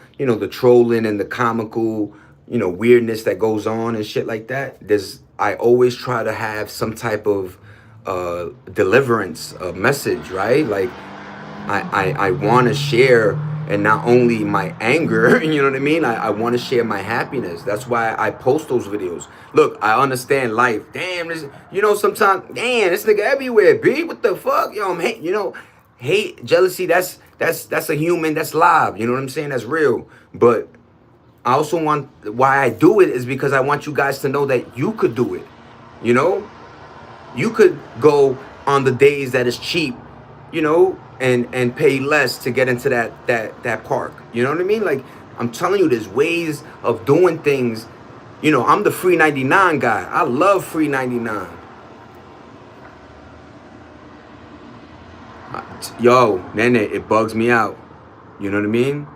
trolling and the comical, weirdness that goes on and shit like that. I always try to have some type of deliverance, message, right? Like I want to share, and not only my anger, you know what I mean? I want to share my happiness. That's why I post those videos. Look, I understand life. Damn, this, sometimes, damn, this nigga everywhere, B. What the fuck? Yo, I'm hate, hate, jealousy, that's a human, that's live. You know what I'm saying? That's real. But I also why I do it is because I want you guys to know that you could do it. You know? You could go on the days that is cheap, and pay less to get into that park. You know what I mean? Like I'm telling you, there's ways of doing things. I'm the free 99 guy. I love free 99. Yo, Nene, it bugs me out. You know what I mean?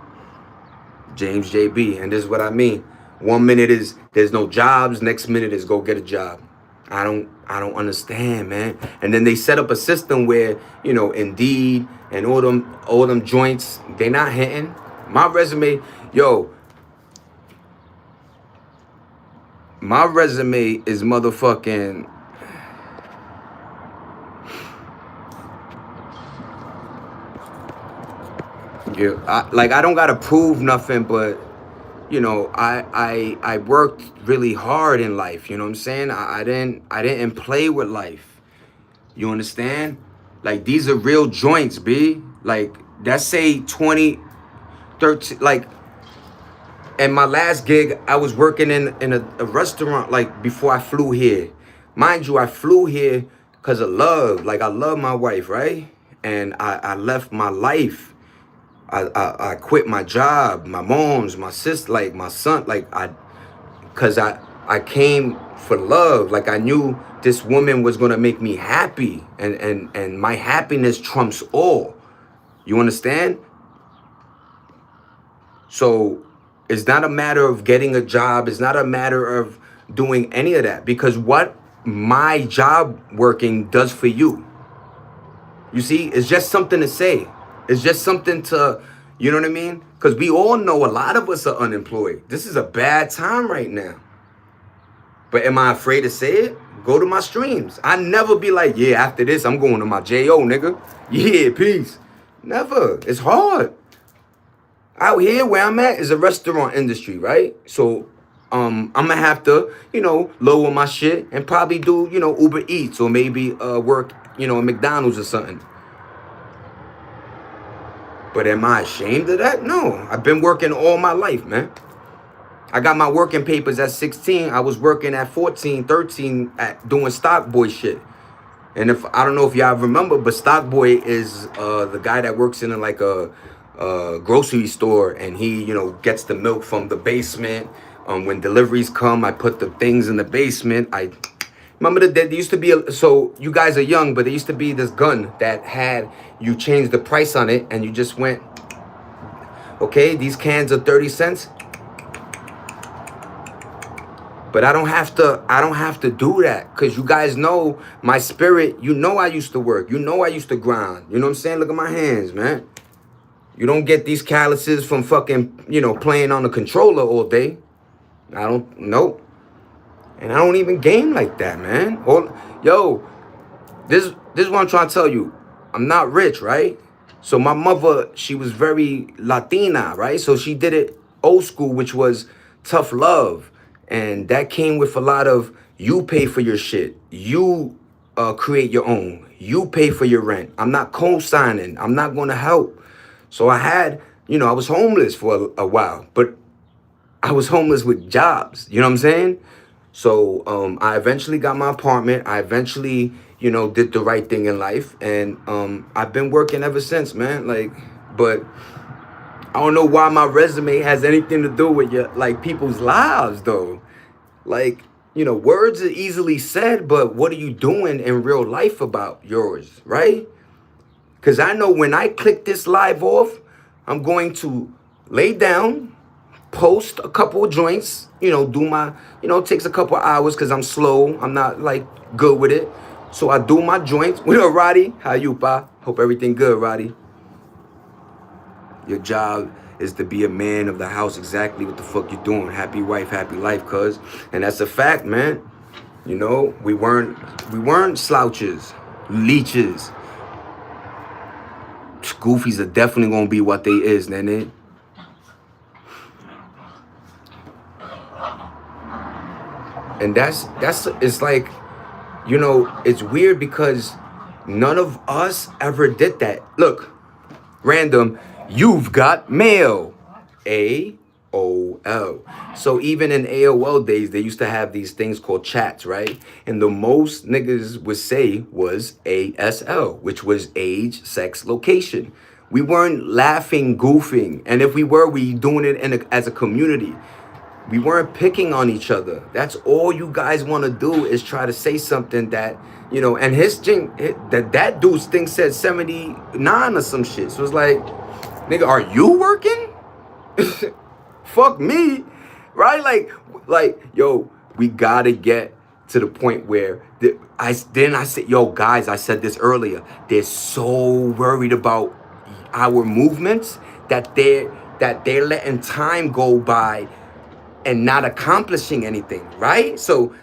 James JB, and this is what I mean. 1 minute is there's no jobs, next minute is go get a job. I don't understand, man. And then they set up a system where, Indeed and all them joints, they not hitting. My resume, yo, my resume is motherfucking. Yeah, I don't gotta prove nothing, but I worked really hard in life. You know what I'm saying? I didn't play with life. You understand? Like, these are real joints, B. Like, that's say 2013. Like, and my last gig, I was working in a restaurant, like, before I flew here. Mind you, I flew here because of love. Like, I love my wife, right? And I left my life. I quit my job, my mom's, my sister, like my son, cause I came for love. Like, I knew this woman was gonna make me happy, and my happiness trumps all. You understand? So it's not a matter of getting a job. It's not a matter of doing any of that, because what my job working does for you. You see, it's just something to say. It's just something to, you know what I mean? Because we all know a lot of us are unemployed. This is a bad time right now. But am I afraid to say it? Go to my streams. I never be like, yeah, after this, I'm going to my JO, nigga. Yeah, peace. Never. It's hard. Out here where I'm at is a restaurant industry, right? So I'm gonna have to, lower my shit and probably do, Uber Eats, or maybe work, at McDonald's or something. But am I ashamed of that? No. I've been working all my life, man. I got my working papers at 16. I was working at 14, 13 at doing stock boy shit. And if I don't know if y'all remember, but stock boy is the guy that works in like a grocery store, and he, gets the milk from the basement. When deliveries come, I put the things in the basement. I remember that there used to be so you guys are young, but there used to be this gun that had you change the price on it, and you just went, okay, these cans are 30 cents. But I don't have to do that, because you guys know my spirit. I used to work. I used to grind. You know what I'm saying? Look at my hands, man. You don't get these calluses from fucking, playing on the controller all day. I don't, nope. And I don't even game like that, man. Yo, this is what I'm trying to tell you. I'm not rich, right? So my mother, she was very Latina, right? So she did it old school, which was tough love. And that came with a lot of, you pay for your shit. You create your own. You pay for your rent. I'm not co-signing. I'm not going to help. So I was homeless for a while, but I was homeless with jobs. You know what I'm saying? So I eventually got my apartment. I eventually, did the right thing in life, and I've been working ever since, man. Like, but I don't know why my resume has anything to do with people's lives, though. Like, words are easily said, but what are you doing in real life about yours, right? Because I know when I click this live off, I'm going to lay down, post a couple of joints, do my, it takes a couple of hours because I'm slow. I'm not like good with it. So I do my joints. What up, Roddy? How you, pa? Hope everything good, Roddy. Your job is to be a man of the house. Exactly what the fuck you doing. Happy wife, happy life, cuz. And that's a fact, man. We weren't slouches, leeches. Goofies are definitely gonna be what they is, nene. And that's it's like, it's weird because none of us ever did that. Look, random, you've got mail. AOL. So even in AOL days, they used to have these things called chats, right? And the most niggas would say was ASL, which was age, sex, location. We weren't laughing, goofing. And if we were, we doing it as a community. We weren't picking on each other. That's all you guys want to do is try to say something that, and that dude's thing said 79 or some shit. So it's like, nigga, are you working? Fuck me, right? Like, yo, we gotta get to the point where I said, yo, guys, I said this earlier. They're so worried about our movements that they're letting time go by and not accomplishing anything, right? So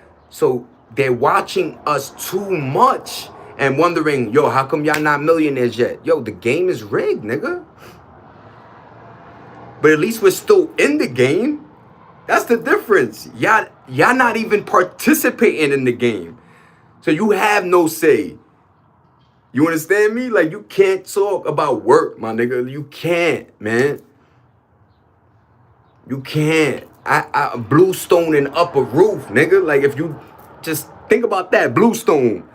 they're watching us too much and wondering, yo, how come y'all not millionaires yet? Yo, the game is rigged, nigga. But at least we're still in the game. That's the difference. Y'all not even participating in the game. So you have no say. You understand me? Like, you can't talk about work, my nigga. You can't, man. You can't. Bluestone and upper roof, nigga. Like, if you just think about that, Bluestone.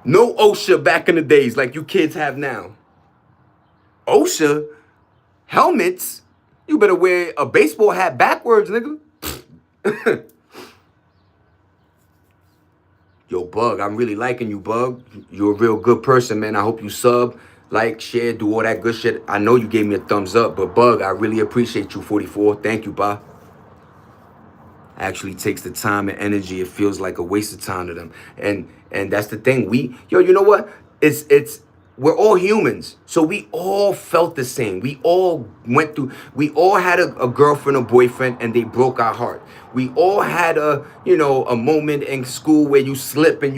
No OSHA back in the days like you kids have now. OSHA helmets. You better wear a baseball hat backwards, nigga. Yo, Bug, I'm really liking you, Bug. You're a real good person, man. I hope you sub, like, share, do all that good shit. I know you gave me a thumbs up, but Bug, I really appreciate you, 44. Thank you, bye. Actually takes the time and energy. It feels like a waste of time to them. And that's the thing. You know what? It's we're all humans. So we all felt the same. We all had a girlfriend or boyfriend and they broke our heart. We all had a moment in school where you slip and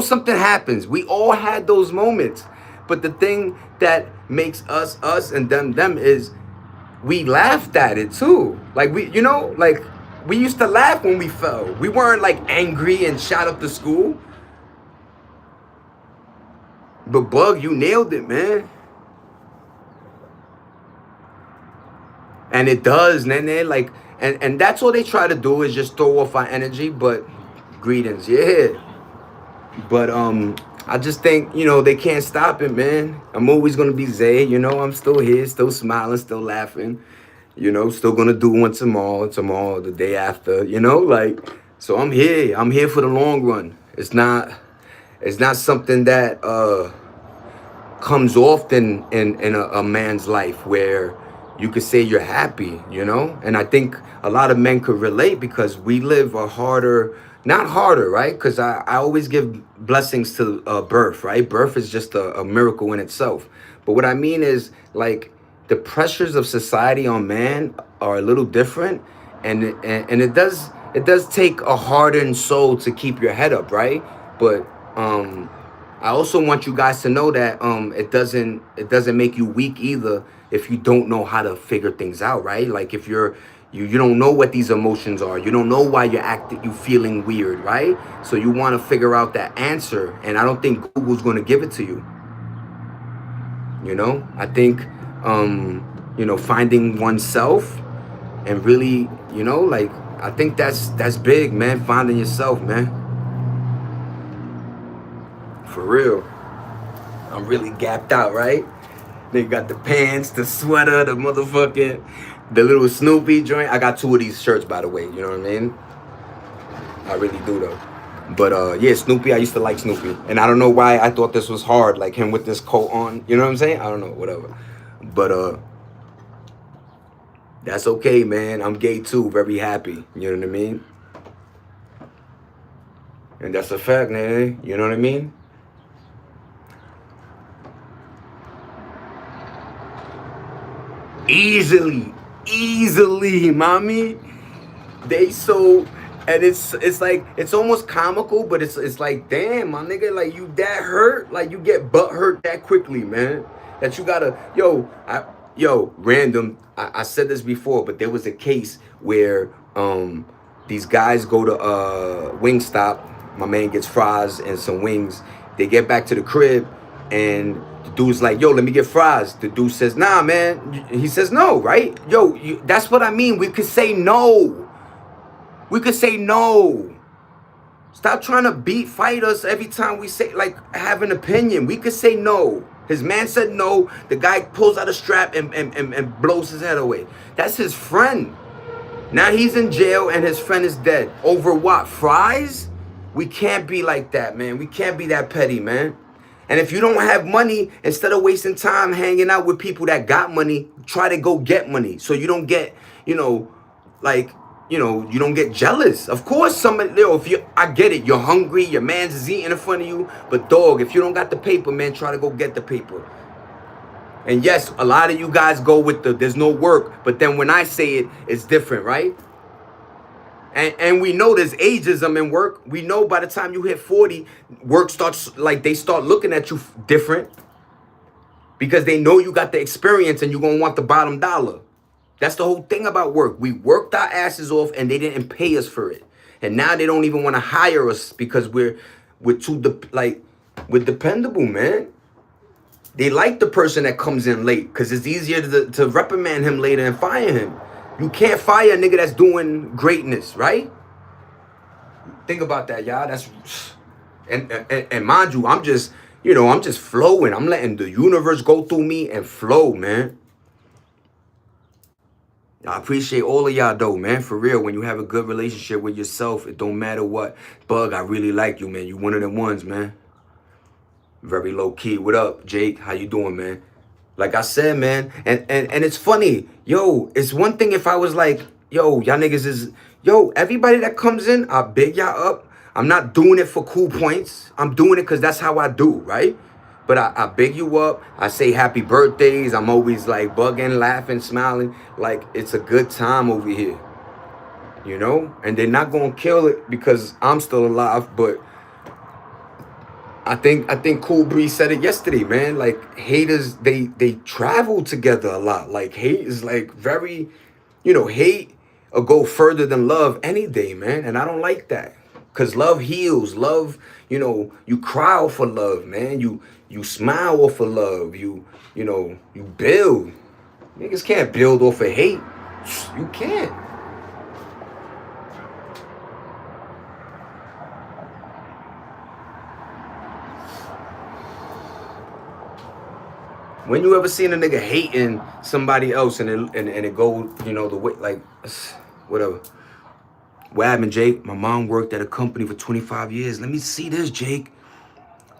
something happens. We all had those moments. But the thing that makes us us and them is we laughed at it too. Like, we used to laugh when we fell. We weren't like angry and shot up the school. But Bug, you nailed it, man. And it does, nene. Like, and that's all they try to do is just throw off our energy. But greetings, yeah. But I just think, they can't stop it, man. I'm always gonna be Zay, I'm still here, still smiling, still laughing. Still gonna do one tomorrow, the day after, so I'm here for the long run. It's not something that comes often in a man's life where you could say you're happy, and I think a lot of men could relate because we live a harder, not harder, right? Because I always give blessings to birth, right? Birth is just a miracle in itself. But what I mean is, like, the pressures of society on man are a little different, and it does take a hardened soul to keep your head up, right? But I also want you guys to know that it doesn't make you weak either if you don't know how to figure things out, right? Like, if you don't know what these emotions are, you don't know why you feeling weird, right? So you want to figure out that answer, and I don't think Google's going to give it to you. I think finding oneself and really, I think that's big, man. Finding yourself, man. For real. I'm really gapped out, right? They got the pants, the sweater, the little Snoopy joint. I got 2 of these shirts, by the way. You know what I mean? I really do, though. But yeah, Snoopy, I used to like Snoopy. And I don't know why I thought this was hard, like him with this coat on. You know what I'm saying? I don't know, whatever. But that's okay, man. I'm gay too, very happy. You know what I mean? And that's a fact, man. You know what I mean? Easily, mommy. They so, and it's like, it's almost comical, but it's like, damn, my nigga, like, you that hurt, like, you get butt hurt that quickly, man. That you gotta, random. I said this before, but there was a case where these guys go to Wingstop. My man gets fries and some wings. They get back to the crib, and the dude's like, yo, let me get fries. The dude says, nah, man. He says no, right? That's what I mean. We could say no. We could say no. Stop trying to fight us every time we say, like, have an opinion. We could say no. His man said no. The guy pulls out a strap and blows his head away. That's his friend. Now he's in jail and his friend is dead. Over what? Fries? We can't be like that, man. We can't be that petty, man. And if you don't have money, instead of wasting time hanging out with people that got money, try to go get money. So you don't get, you know, like, you don't get jealous. Of course, if you, I get it, you're hungry, your man's is eating in front of you. But dog, if you don't got the paper, man, try to go get the paper. And yes, a lot of you guys go with there's no work. But then when I say it, it's different, right? And we know there's ageism in work. We know by the time you hit 40, work starts, like, they start looking at you different because they know you got the experience and you're going to want the bottom dollar. That's the whole thing about work. We worked our asses off and they didn't pay us for it. And now they don't even want to hire us because we're we're dependable, man. They like the person that comes in late because it's easier to reprimand him later and fire him. You can't fire a nigga that's doing greatness, right? Think about that, y'all. And mind you, I'm just flowing. I'm letting the universe go through me and flow, man. I appreciate all of y'all though, man. For real, when you have a good relationship with yourself, it don't matter what. Bug, I really like you, man. You one of them ones, man. Very low key. What up, Jake? How you doing, man? Like I said, man, and it's funny, yo. It's one thing if I was like, yo, y'all niggas is, yo, everybody that comes in, I big y'all up. I'm not doing it for cool points. I'm doing it because that's how I do, right? But I big you up. I say happy birthdays. I'm always like bugging, laughing, smiling. Like it's a good time over here, you know. And they're not gonna kill it because I'm still alive, but I think Cool Breeze said it yesterday, man. Like haters, they travel together a lot. Like hate is like very, hate will go further than love any day, man. And I don't like that. Cause love heals. Love, you cry for love, man. You smile off of love. You build. Niggas can't build off of hate. You can't. When you ever seen a nigga hating somebody else and it go, the way, like, whatever. What happened, Jake? My mom worked at a company for 25 years. Let me see this, Jake.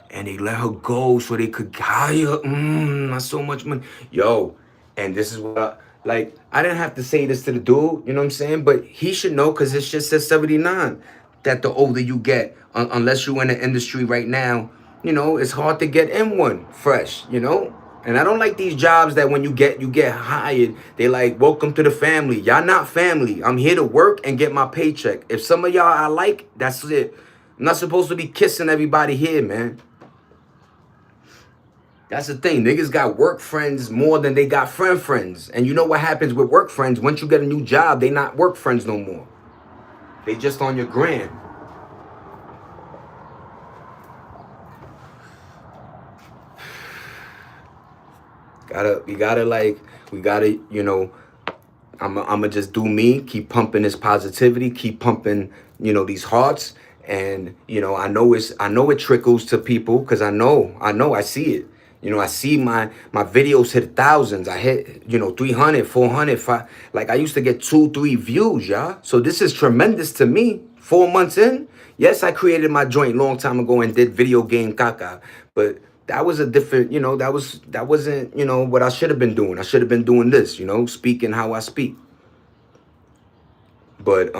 And they let her go so they could hire, not so much money. Yo, and this is what I didn't have to say this to the dude, you know what I'm saying? But he should know because this shit says 79. That the older you get, unless you're in the industry right now, it's hard to get in one fresh, And I don't like these jobs that when you get hired, they like, welcome to the family. Y'all not family. I'm here to work and get my paycheck. If some of y'all I like, that's it. I'm not supposed to be kissing everybody here, man. That's the thing. Niggas got work friends more than they got friends. And you know what happens with work friends? Once you get a new job, they not work friends no more. They just on your gram. We gotta, I'ma just do me, keep pumping this positivity, keep pumping, these hearts. And, I know it trickles to people because I see it. I see my videos hit thousands. I hit, 300, 400, 5. Like I used to get 2-3 views, y'all. So this is tremendous to me. 4 months in. Yes, I created my joint long time ago and did video game caca. But that was a different, that wasn't, what I should have been doing. I should have been doing this, speaking how I speak. But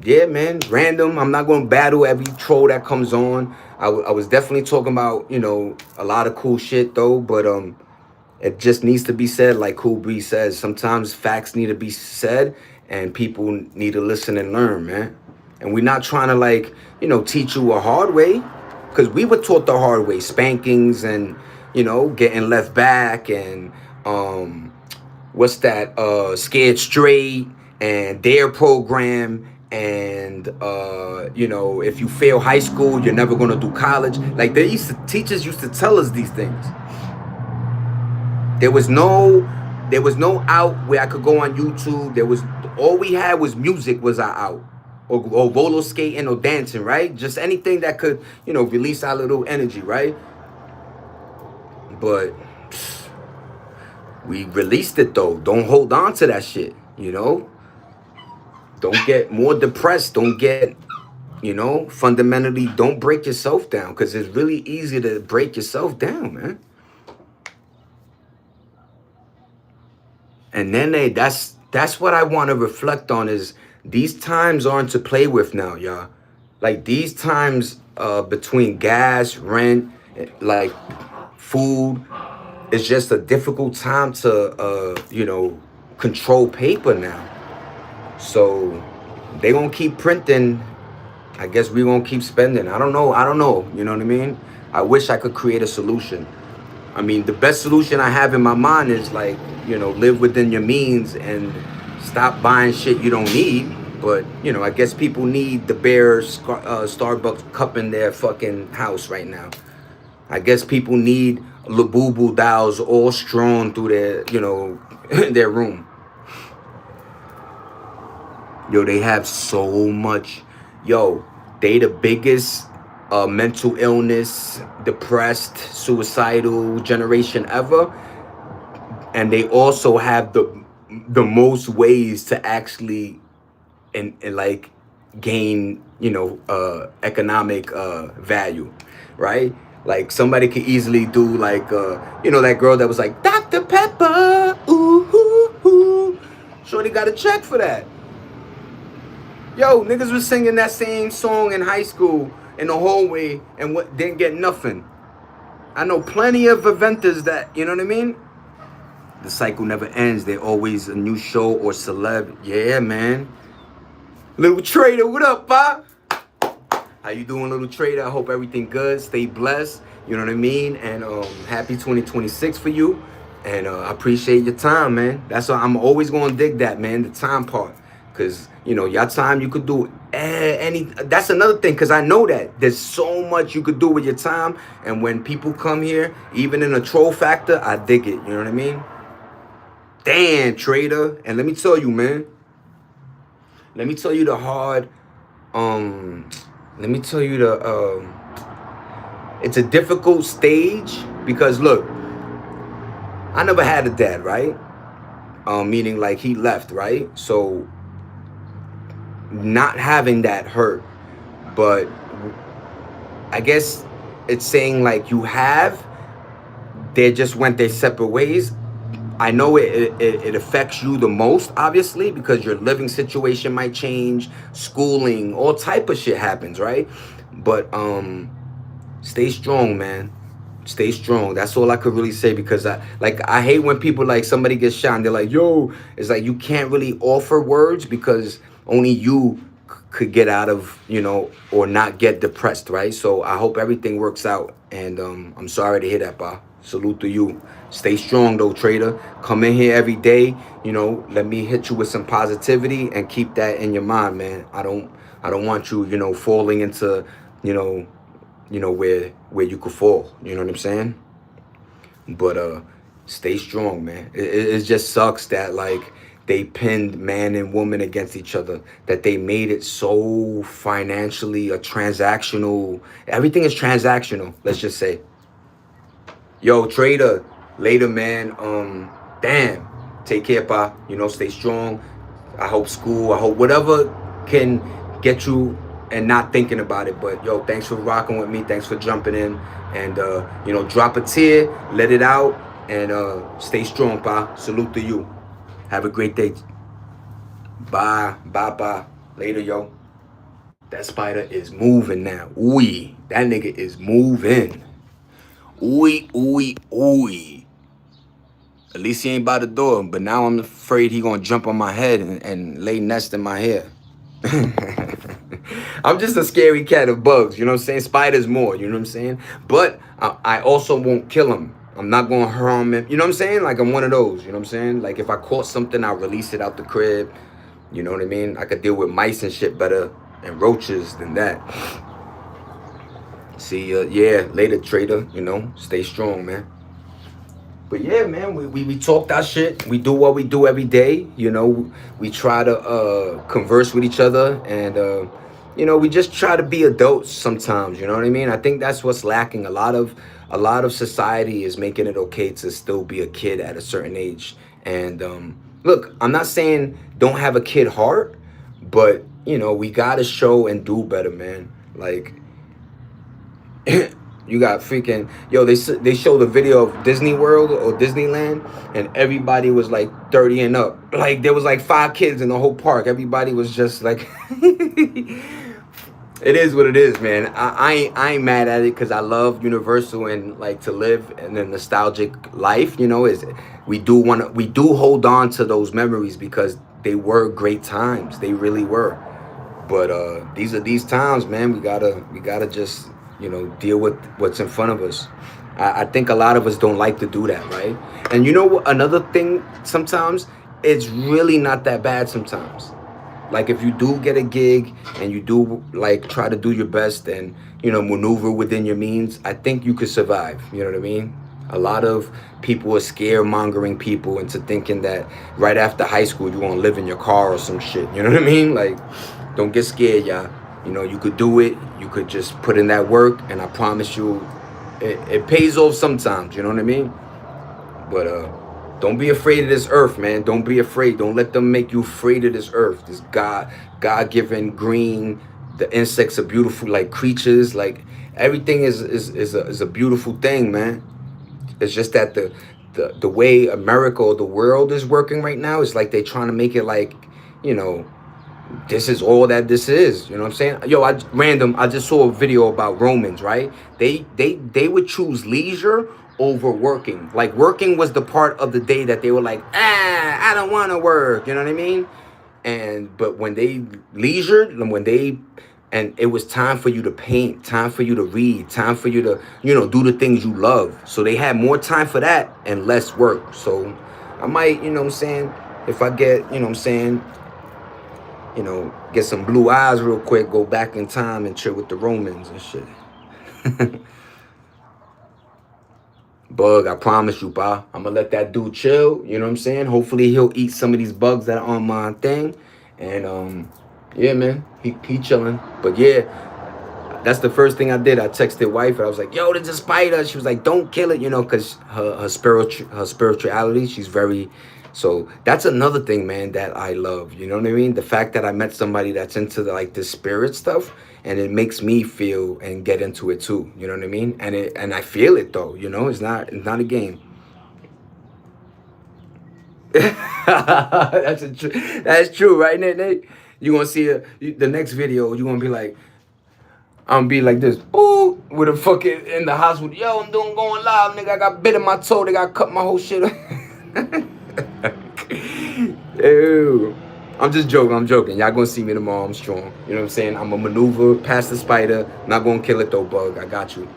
yeah, man, random. I'm not going to battle every troll that comes on. I was definitely talking about, a lot of cool shit though. But it just needs to be said, like Cool Breeze says. Sometimes facts need to be said, and people need to listen and learn, man. And we're not trying to teach you a hard way, because we were taught the hard way, spankings and getting left back and what's that? Scared Straight and Dare program. And if you fail high school, you're never gonna do college. Like teachers used to tell us these things. There was no out where I could go on YouTube. All we had was music was our out. Or roller skating or dancing, right? Just anything that could, release our little energy, right? But we released it though. Don't hold on to that shit, Don't get more depressed. Don't get, fundamentally, don't break yourself down because it's really easy to break yourself down, man. And then that's what I want to reflect on is these times aren't to play with now, y'all. Like these times between gas, rent, like food, it's just a difficult time to control paper now. So they gonna keep printing. I guess we gonna keep spending. I don't know. I don't know. You know what I mean? I wish I could create a solution. I mean, the best solution I have in my mind is like, live within your means and stop buying shit you don't need. But, I guess people need the bare Starbucks cup in their fucking house right now. I guess people need Labubu dolls all strewn through their, their room. Yo, they have so much. Yo, they the biggest mental illness, depressed, suicidal generation ever, and they also have the most ways to actually and like gain economic value, right? Like somebody could easily do like that girl that was like Dr. Pepper, ooh, ooh, ooh. Shorty got a check for that. Yo, niggas was singing that same song in high school in the hallway and what didn't get nothing. I know plenty of eventers that, you know what I mean? The cycle never ends. There's always a new show or celeb. Yeah, man. Little Trader, what up, pa? How you doing, Little Trader? I hope everything good. Stay blessed. You know what I mean? And happy 2026 for you. And I appreciate your time, man. That's why I'm always going to dig that, man, the time part. Because, your time, you could do any. That's another thing, because I know that. There's so much you could do with your time. And when people come here, even in a troll factor, I dig it. You know what I mean? Damn, Trader. And let me tell you, man. Let me tell you the hard. Let me tell you it's a difficult stage because look, I never had a dad, right? Meaning like he left, right? So not having that hurt, but I guess it's saying like you have, they just went their separate ways. I know it affects you the most, obviously, because your living situation might change, schooling, all type of shit happens, right? But stay strong, man. Stay strong. That's all I could really say because I hate when people like somebody gets shot and they're like, yo, it's like you can't really offer words because only you could get out of, or not get depressed, right? So I hope everything works out. And I'm sorry to hear that, pa. Salute to you. Stay strong though, Trader. Come in here every day, let me hit you with some positivity and keep that in your mind, man. I don't want you, falling into, where you could fall. You know what I'm saying? But stay strong, man. It just sucks that like they pinned man and woman against each other, that they made it so financially a transactional. Everything is transactional, let's just say. Yo, Trader, later, man. Damn. Take care, pa. Stay strong. I hope school, I hope whatever can get you and not thinking about it. But yo, thanks for rocking with me. Thanks for jumping in. And drop a tear, let it out, and stay strong, pa. Salute to you. Have a great day. Bye. Bye bye. Later, yo. That spider is moving now. Ooh, that nigga is moving. Ooey, ooey, ooey. At least he ain't by the door, but now I'm afraid he gonna jump on my head and lay nest in my hair. I'm just a scary cat of bugs, you know what I'm saying? Spiders more, you know what I'm saying? But I also won't kill him. I'm not gonna harm him, you know what I'm saying? Like I'm one of those, you know what I'm saying? Like if I caught something, I'll release it out the crib, you know what I mean? I could deal with mice and shit better and roaches than that. See, yeah, later, Trader, stay strong, man. But yeah, man, we talk that shit. We do what we do every day. We try to converse with each other, and we just try to be adults sometimes. You know what I mean? I think that's what's lacking. A lot of society is making it okay to still be a kid at a certain age. And look, I'm not saying don't have a kid heart, But we gotta show and do better, man. Like, you got freaking they showed a video of Disney World or Disneyland, and everybody was like 30 and up. Like there was like 5 kids in the whole park. Everybody was just like, it is what it is, man. I ain't mad at it because I love Universal and like to live in a nostalgic life. Is we do hold on to those memories because they were great times. They really were. But these are these times, man. We gotta just deal with what's in front of us. I think a lot of us don't like to do that, right? And you know what? Another thing, sometimes it's really not that bad. Sometimes, like if you do get a gig and you do like try to do your best and maneuver within your means, I think you could survive. You know what I mean? A lot of people are scaremongering people into thinking that right after high school you want to live in your car or some shit. You know what I mean? Like, don't get scared, y'all. You could do it. You could just put in that work, and I promise you, it pays off sometimes. You know what I mean? But don't be afraid of this earth, man. Don't be afraid. Don't let them make you afraid of this earth. This God-given green. The insects are beautiful, like creatures. Like everything is a beautiful thing, man. It's just that the way America or the world is working right now is like they trying to make it like, you know, this is all that this is. You know what I'm saying? Yo, I just saw a video about Romans, right? They would choose leisure over working. Like working was the part of the day that they were like, I don't want to work. You know what I mean? But when they leisured, and it was time for you to paint, time for you to read, time for you to do the things you love. So they had more time for that and less work. So I might, what I'm saying, if I get, what I'm saying, get some blue eyes real quick, go back in time and chill with the Romans and shit. Bug, I promise you, pa. I'm gonna let that dude chill. You know what I'm saying? Hopefully he'll eat some of these bugs that are on my thing. And yeah, man, he chilling. But yeah, that's the first thing I did. I texted wife and I was like, "Yo, there's a spider." She was like, "Don't kill it," because her spirituality. She's very. So that's another thing, man, that I love. You know what I mean? The fact that I met somebody that's into like the spirit stuff, and it makes me feel and get into it too. You know what I mean? And I feel it though. It's not a game. That's true, right, Nate? You gonna see the next video? You gonna be like, I'm gonna be like this, ooh, with a fucking in the hospital. Yo, I'm doing going live, nigga. I got bit in my toe. They got cut my whole shit. Ew. I'm just joking. I'm joking. Y'all gonna see me tomorrow. I'm strong. You know what I'm saying? I'm a maneuver past the spider. Not gonna kill it though, bug. I got you.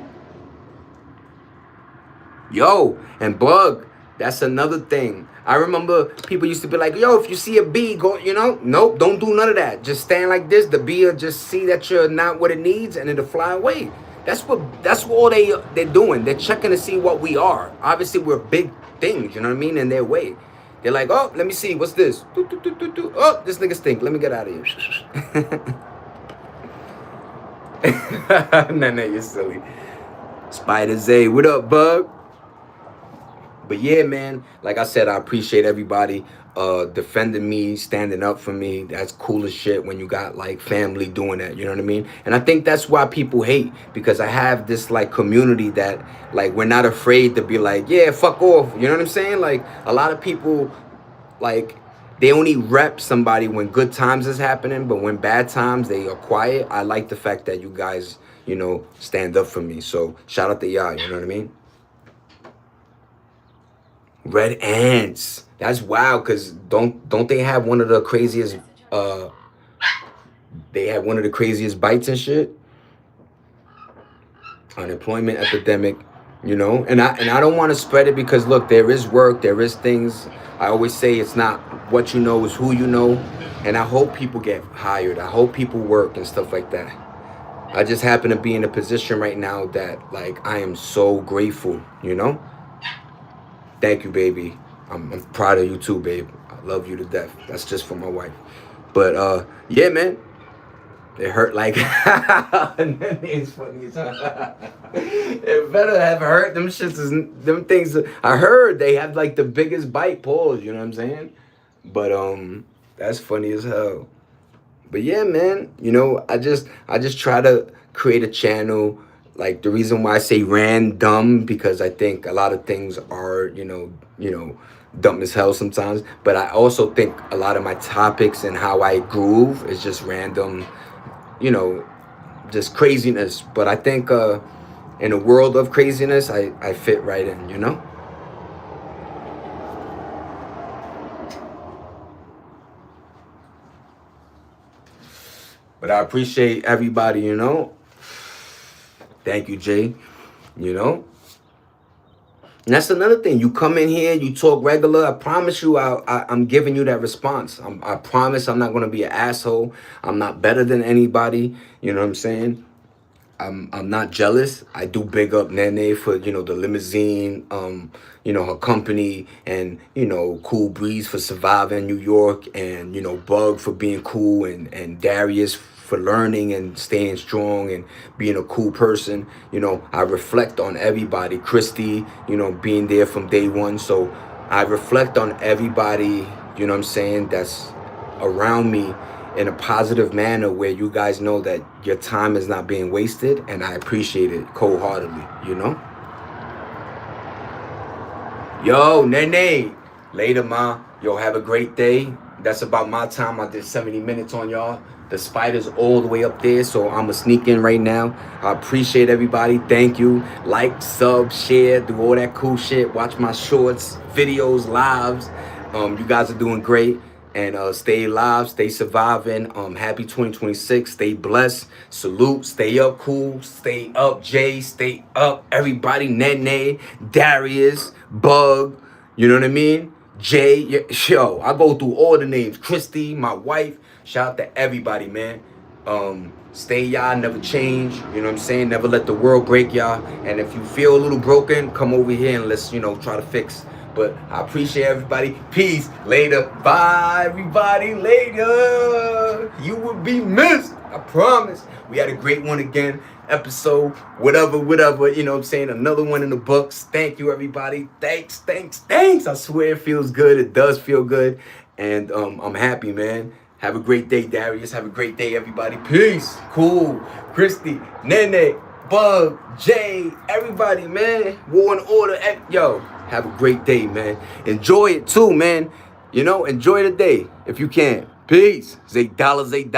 Yo, and bug. That's another thing. I remember people used to be like, yo, if you see a bee, go, nope, don't do none of that. Just stand like this. The bee will just see that you're not what it needs and it'll fly away. That's what all they're doing. They're checking to see what we are. Obviously, we're big things, you know what I mean, in their way. They're like, oh, let me see, what's this? Oh, this nigga stink. Let me get out of here. Nah, you're silly. Spider Zay, what up, bug? But yeah, man, like I said, I appreciate everybody defending me, standing up for me. That's cool as shit when you got like family doing that, you know what I mean? And I think that's why people hate, because I have this like community that like we're not afraid to be like, yeah, fuck off. You know what I'm saying? Like a lot of people like they only rep somebody when good times is happening, but when bad times they are quiet. I like the fact that you guys, stand up for me. So shout out to y'all, you know what I mean? Red ants. That's wild, cause don't they have one of the craziest uh they have one of the craziest bites and shit? Unemployment epidemic, and I don't want to spread it because look, there is work, there is things. I always say it's not what you know, is who you know. And I hope people get hired. I hope people work and stuff like that. I just happen to be in a position right now that like I am so grateful. Thank you, baby. I'm proud of you too, babe. I love you to death. That's just for my wife. But yeah, man. It hurt like it's funny as hell. It better have hurt. Them shits is them things. I heard they have like the biggest bite paws, you know what I'm saying? But that's funny as hell. But yeah, man, I just try to create a channel. Like the reason why I say random, because I think a lot of things are, dumb as hell sometimes. But I also think a lot of my topics and how I groove is just random, you know, just craziness. But I think in a world of craziness, I fit right in. But I appreciate everybody. Thank you, Jay. You know, And that's another thing. You come in here, you talk regular. I promise you, I'm giving you that response. I promise I'm not going to be an asshole. I'm not better than anybody. You know what I'm saying? I'm not jealous. I do big up Nene for the limousine, her company, and Cool Breeze for surviving New York, and Bug for being cool, and Darius for learning and staying strong and being a cool person. I reflect on everybody. Christy, being there from day one. So I reflect on everybody. You know what I'm saying? That's around me in a positive manner where you guys know that your time is not being wasted, and I appreciate it cold-heartedly. Yo, Nene. Later, ma. Yo, have a great day. That's about my time. I did 70 minutes on y'all. The spider's all the way up there, so I'm going to sneak in right now. I appreciate everybody. Thank you. Like, sub, share, do all that cool shit. Watch my shorts, videos, lives. You guys are doing great. And stay alive, stay surviving. Happy 2026. Stay blessed. Salute. Stay up, cool. Stay up, Jay. Stay up, everybody. Nene, Darius, Bug. You know what I mean? Jay. Yo, I go through all the names. Christy, my wife. Shout out to everybody, man. Stay y'all, never change. You know what I'm saying? Never let the world break y'all. And if you feel a little broken, come over here and let's, try to fix. But I appreciate everybody. Peace. Later. Bye, everybody. Later. You will be missed. I promise. We had a great one again. Episode, whatever. You know what I'm saying? Another one in the books. Thank you, everybody. Thanks. I swear it feels good. It does feel good. And I'm happy, man. Have a great day, Darius. Have a great day, everybody. Peace. Cool. Christy, Nene, Bug, Jay, everybody, man. War and Order. Yo, have a great day, man. Enjoy it too, man. Enjoy the day if you can. Peace. $8, $8.